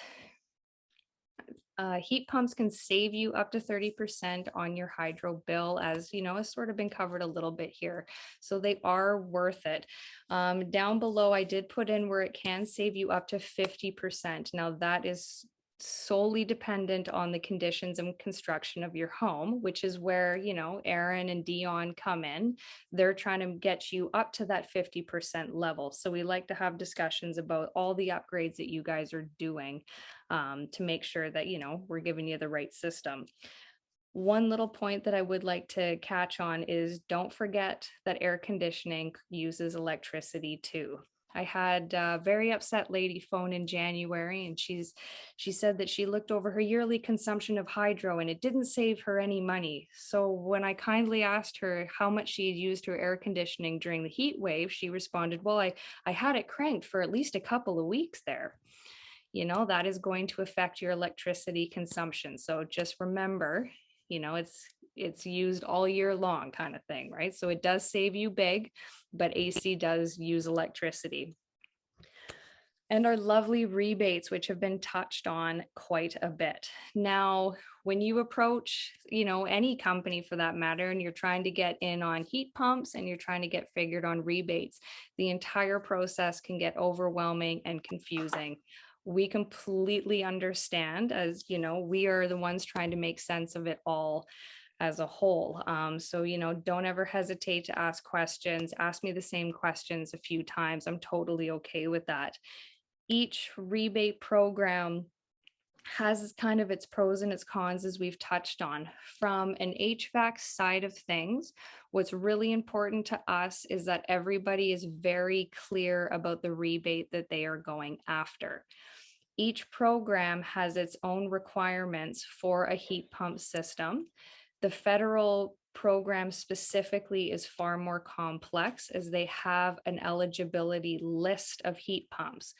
Heat pumps can save you up to 30% on your hydro bill, as you know, has sort of been covered a little bit here. So they are worth it. Down below, I did put in where it can save you up to 50%. Now that is solely dependent on the conditions and construction of your home, which is where, you know, Aron and Dion come in. They're trying to get you up to that 50% level. So we like to have discussions about all the upgrades that you guys are doing to make sure that, you know, we're giving you the right system. One little point that I would like to catch on is don't forget that air conditioning uses electricity too. I had a very upset lady phone in January, and she said that she looked over her yearly consumption of hydro and it didn't save her any money. So when I kindly asked her how much she had used her air conditioning during the heat wave, she responded, well, I had it cranked for at least a couple of weeks there. You know, that is going to affect your electricity consumption. So just remember, you know, it's used all year long kind of thing, right? So it does save you big, but AC does use electricity. And our lovely rebates, which have been touched on quite a bit. Now, when you approach, you know, any company for that matter, and you're trying to get in on heat pumps and you're trying to get figured on rebates, the entire process can get overwhelming and confusing. We completely understand, as you know, we are the ones trying to make sense of it all as a whole. So, you know, don't ever hesitate to ask questions. Ask me the same questions a few times. I'm totally okay with that. Each rebate program has kind of its pros and its cons, as we've touched on. From an HVAC side of things, what's really important to us is that everybody is very clear about the rebate that they are going after. Each program has its own requirements for a heat pump system. The federal program specifically is far more complex, as they have an eligibility list of heat pumps.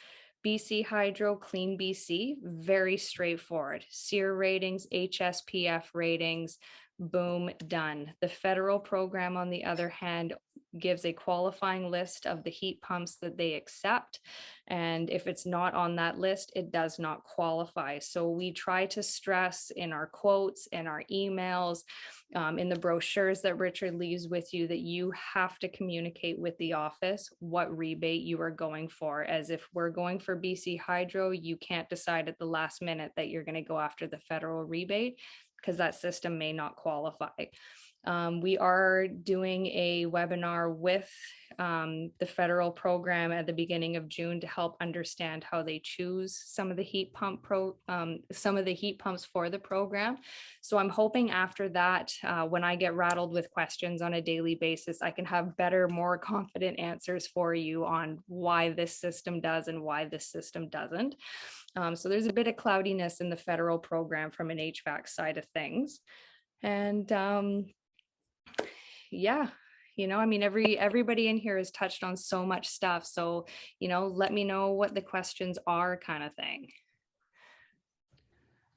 BC Hydro, Clean BC, very straightforward. SEER ratings, HSPF ratings, boom, done. The federal program, on the other hand, gives a qualifying list of the heat pumps that they accept. And if it's not on that list, it does not qualify. So we try to stress in our quotes, in our emails, in the brochures that Richard leaves with you, that you have to communicate with the office what rebate you are going for. As if we're going for BC Hydro, you can't decide at the last minute that you're going to go after the federal rebate, because that system may not qualify. We are doing a webinar with the federal program at the beginning of June to help understand how they choose some of the heat pumps for the program. So I'm hoping after that, when I get rattled with questions on a daily basis, I can have better, more confident answers for you on why this system does and why this system doesn't. So there's a bit of cloudiness in the federal program from an HVAC side of things. And yeah, you know, I mean, everybody in here has touched on so much stuff. So, you know, let me know what the questions are, kind of thing.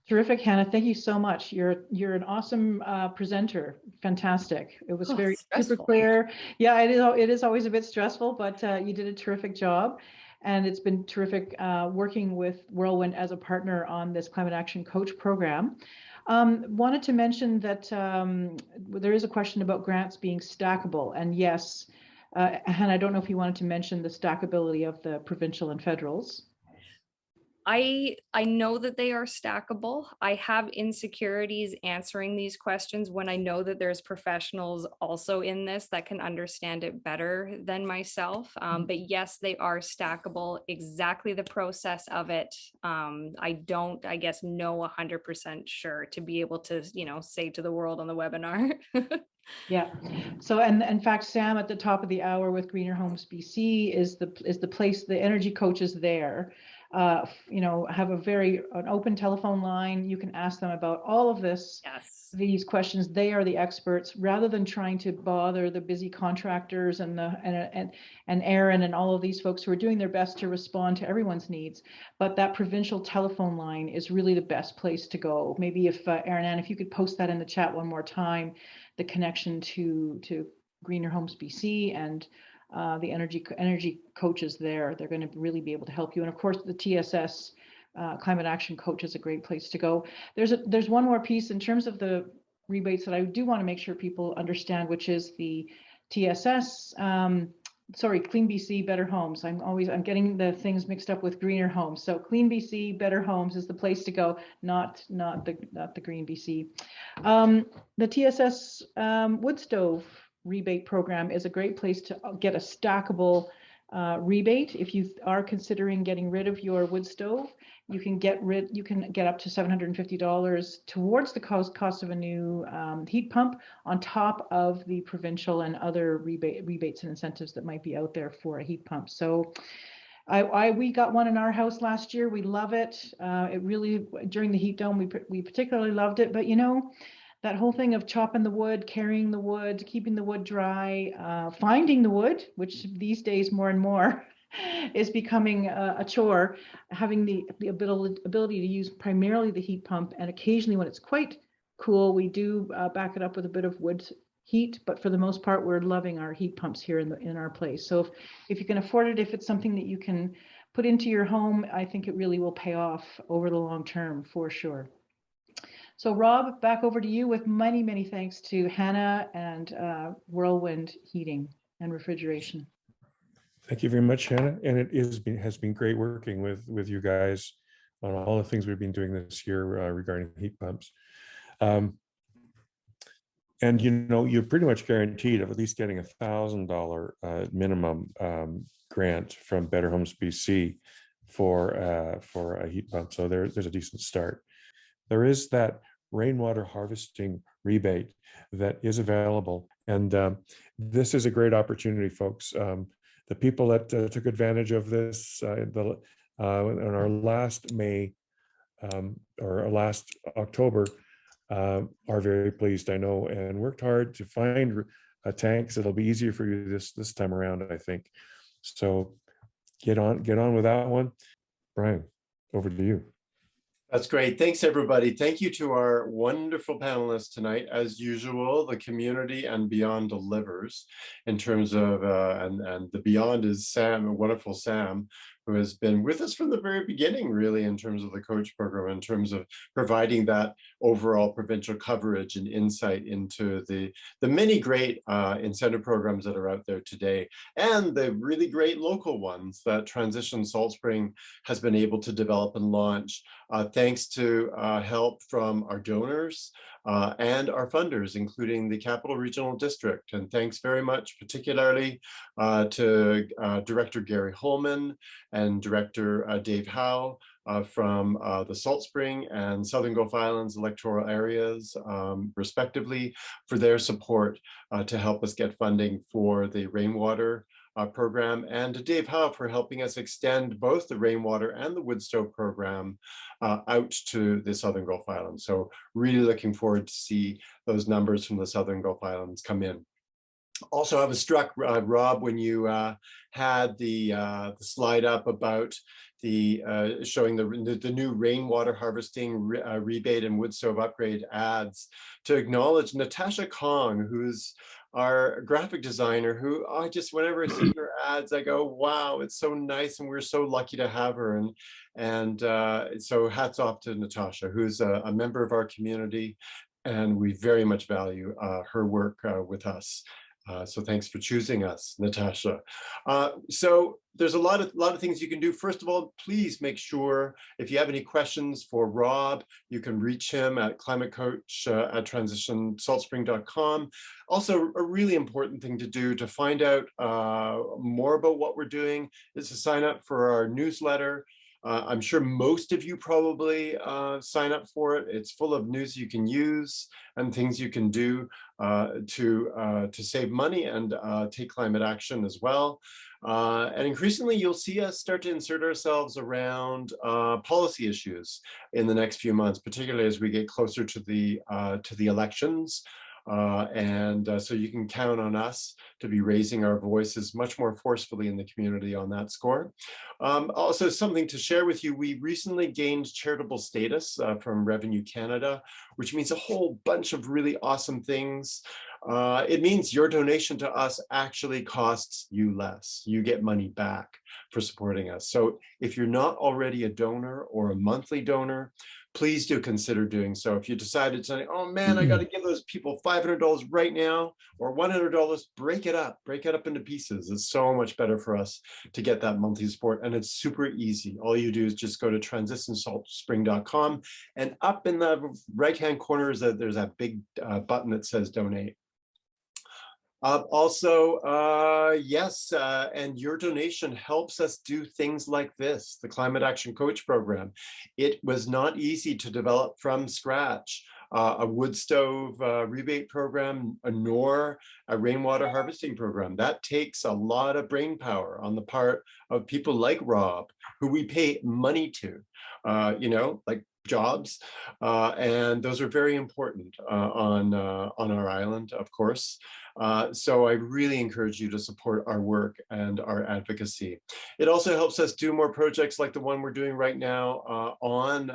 Terrific, Hannah. Thank you so much. You're an awesome presenter. Fantastic. It was very super clear. Yeah, it is always a bit stressful, but you did a terrific job. And it's been terrific working with Whirlwind as a partner on this Climate Action Coach program. Wanted to mention that there is a question about grants being stackable. And yes, Hannah, I don't know if you wanted to mention the stackability of the provincial and federals. I know that they are stackable. I have insecurities answering these questions when I know that there's professionals also in this that can understand it better than myself. But yes, they are stackable. Exactly the process of it, I don't, I guess, know 100% sure to be able to, you know, say to the world on the webinar. Yeah. So, and in fact, Sam at the top of the hour with Greener Homes BC is the place, the energy coach is there. You know, have an open telephone line. You can ask them about all of this. Yes. These questions. They are the experts, rather than trying to bother the busy contractors and Aron and all of these folks who are doing their best to respond to everyone's needs. But that provincial telephone line is really the best place to go. Maybe if Aron, if you could post that in the chat one more time, the connection to Greener Homes BC and the energy coaches there. They're going to really be able to help you. And of course, the TSS Climate Action Coach is a great place to go. There's one more piece in terms of the rebates that I do want to make sure people understand, which is the TSS. Clean BC Better Homes. I'm getting the things mixed up with Greener Homes. So Clean BC Better Homes is the place to go, not the Green BC. The TSS wood stove rebate program is a great place to get a stackable rebate. If you are considering getting rid of your wood stove, you can get up to $750 towards the cost of a new heat pump, on top of the provincial and other rebates and incentives that might be out there for a heat pump. So we got one in our house last year. We love it. It really, during the heat dome, we particularly loved it. But you know, that whole thing of chopping the wood, carrying the wood, keeping the wood dry, finding the wood, which these days more and more is becoming a chore, having the ability to use primarily the heat pump, and occasionally when it's quite cool, we do back it up with a bit of wood heat, but for the most part, we're loving our heat pumps here in our place. So if you can afford it, if it's something that you can put into your home, I think it really will pay off over the long term for sure. So Rob, back over to you with many, many thanks to Hanna and Whirlwind Heating and Refrigeration. Thank you very much, Hanna. And it has been great working with you guys on all the things we've been doing this year regarding heat pumps. And you know, you're pretty much guaranteed of at least getting $1,000 minimum grant from Better Homes BC for a heat pump. So there's a decent start. There is that rainwater harvesting rebate that is available. And this is a great opportunity, folks. The people that took advantage of this in our last May or last October are very pleased, I know, and worked hard to find tanks. It'll be easier for you this time around, I think. So get on with that one. Brian, over to you. That's great. Thanks, everybody. Thank you to our wonderful panelists tonight. As usual, the community and beyond delivers in terms of, and the beyond is Sam, a wonderful Sam, who has been with us from the very beginning, really, in terms of the coach program, in terms of providing that overall provincial coverage and insight into the many great incentive programs that are out there today, and the really great local ones that Transition Salt Spring has been able to develop and launch, thanks to help from our donors and our funders, including the Capital Regional District. And thanks very much, particularly to Director Gary Holman and Director Dave Howe from the Salt Spring and Southern Gulf Islands electoral areas, respectively, for their support to help us get funding for the Rainwater program, and to Dave Howe for helping us extend both the Rainwater and the wood stove program out to the Southern Gulf Islands. So really looking forward to see those numbers from the Southern Gulf Islands come in. Also, I was struck, Rob, when you had the slide up about the showing the new rainwater harvesting rebate and wood stove upgrade ads, to acknowledge Natasha Kong, who's our graphic designer, who I just, whenever I see her ads, I go, wow, it's so nice, and we're so lucky to have her. And so hats off to Natasha, who's a member of our community, and we very much value her work with us. So thanks for choosing us, Natasha. So there's a lot of things you can do. First of all, please make sure, if you have any questions for Rob, you can reach him at climatecoach@transitionsaltspring.com. Also, a really important thing to do to find out more about what we're doing is to sign up for our newsletter. I'm sure most of you probably sign up for it. It's full of news you can use and things you can do to save money and take climate action as well. And increasingly, you'll see us start to insert ourselves around policy issues in the next few months, particularly as we get closer to the elections. So you can count on us to be raising our voices much more forcefully in the community on that score. Also, something to share with you, we recently gained charitable status from Revenue Canada, which means a whole bunch of really awesome things. It means your donation to us actually costs you less. You get money back for supporting us. So if you're not already a donor or a monthly donor, please do consider doing so. If you decided to say, oh man, I got to give those people $500 right now or $100, break it up into pieces. It's so much better for us to get that monthly support, and it's super easy. All you do is just go to transitionsaltspring.com, and up in the right-hand corner is there's that big button that says donate. And your donation helps us do things like this, the Climate Action Coach Program. It was not easy to develop from scratch a wood stove rebate program, nor a rainwater harvesting program. That takes a lot of brain power on the part of people like Rob, who we pay money to, like jobs, and those are very important on our island, of course. So I really encourage you to support our work and our advocacy. It also helps us do more projects like the one we're doing right now in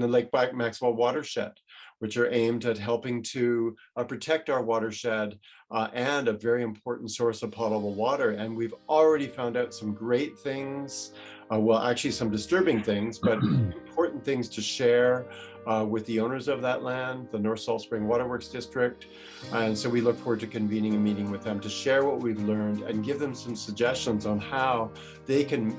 the Lake Maxwell watershed, which are aimed at helping to protect our watershed and a very important source of potable water. And we've already found out some great things, well, actually some disturbing things, but important things to share with the owners of that land, the North Salt Spring Waterworks District. And so we look forward to convening a meeting with them to share what we've learned and give them some suggestions on how they can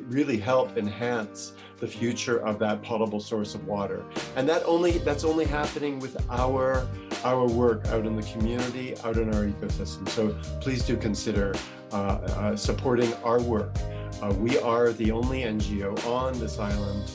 really help enhance the future of that potable source of water. And that's only happening with our work out in the community, out in our ecosystem. So please do consider supporting our work. We are the only NGO on this island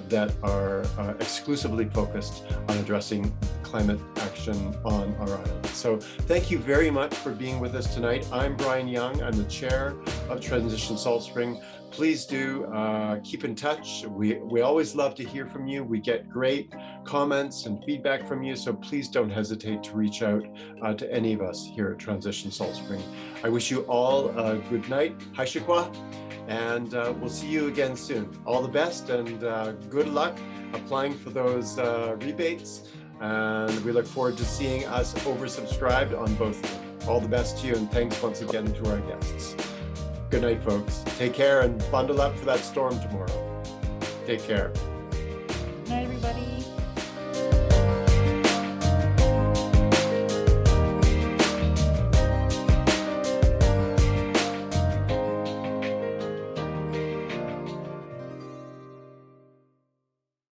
that are exclusively focused on addressing climate action construction on our island. So thank you very much for being with us tonight. I'm Brian Young. I'm the chair of Transition Salt Spring. Please do keep in touch. We always love to hear from you. We get great comments and feedback from you. So please don't hesitate to reach out to any of us here at Transition Salt Spring. I wish you all a good night. Haishikwa. And we'll see you again soon. All the best and good luck applying for those rebates. And we look forward to seeing us oversubscribed on both. All the best to you, and thanks once again to our guests. Good night, folks. Take care and bundle up for that storm tomorrow. Take care. Good night, everybody.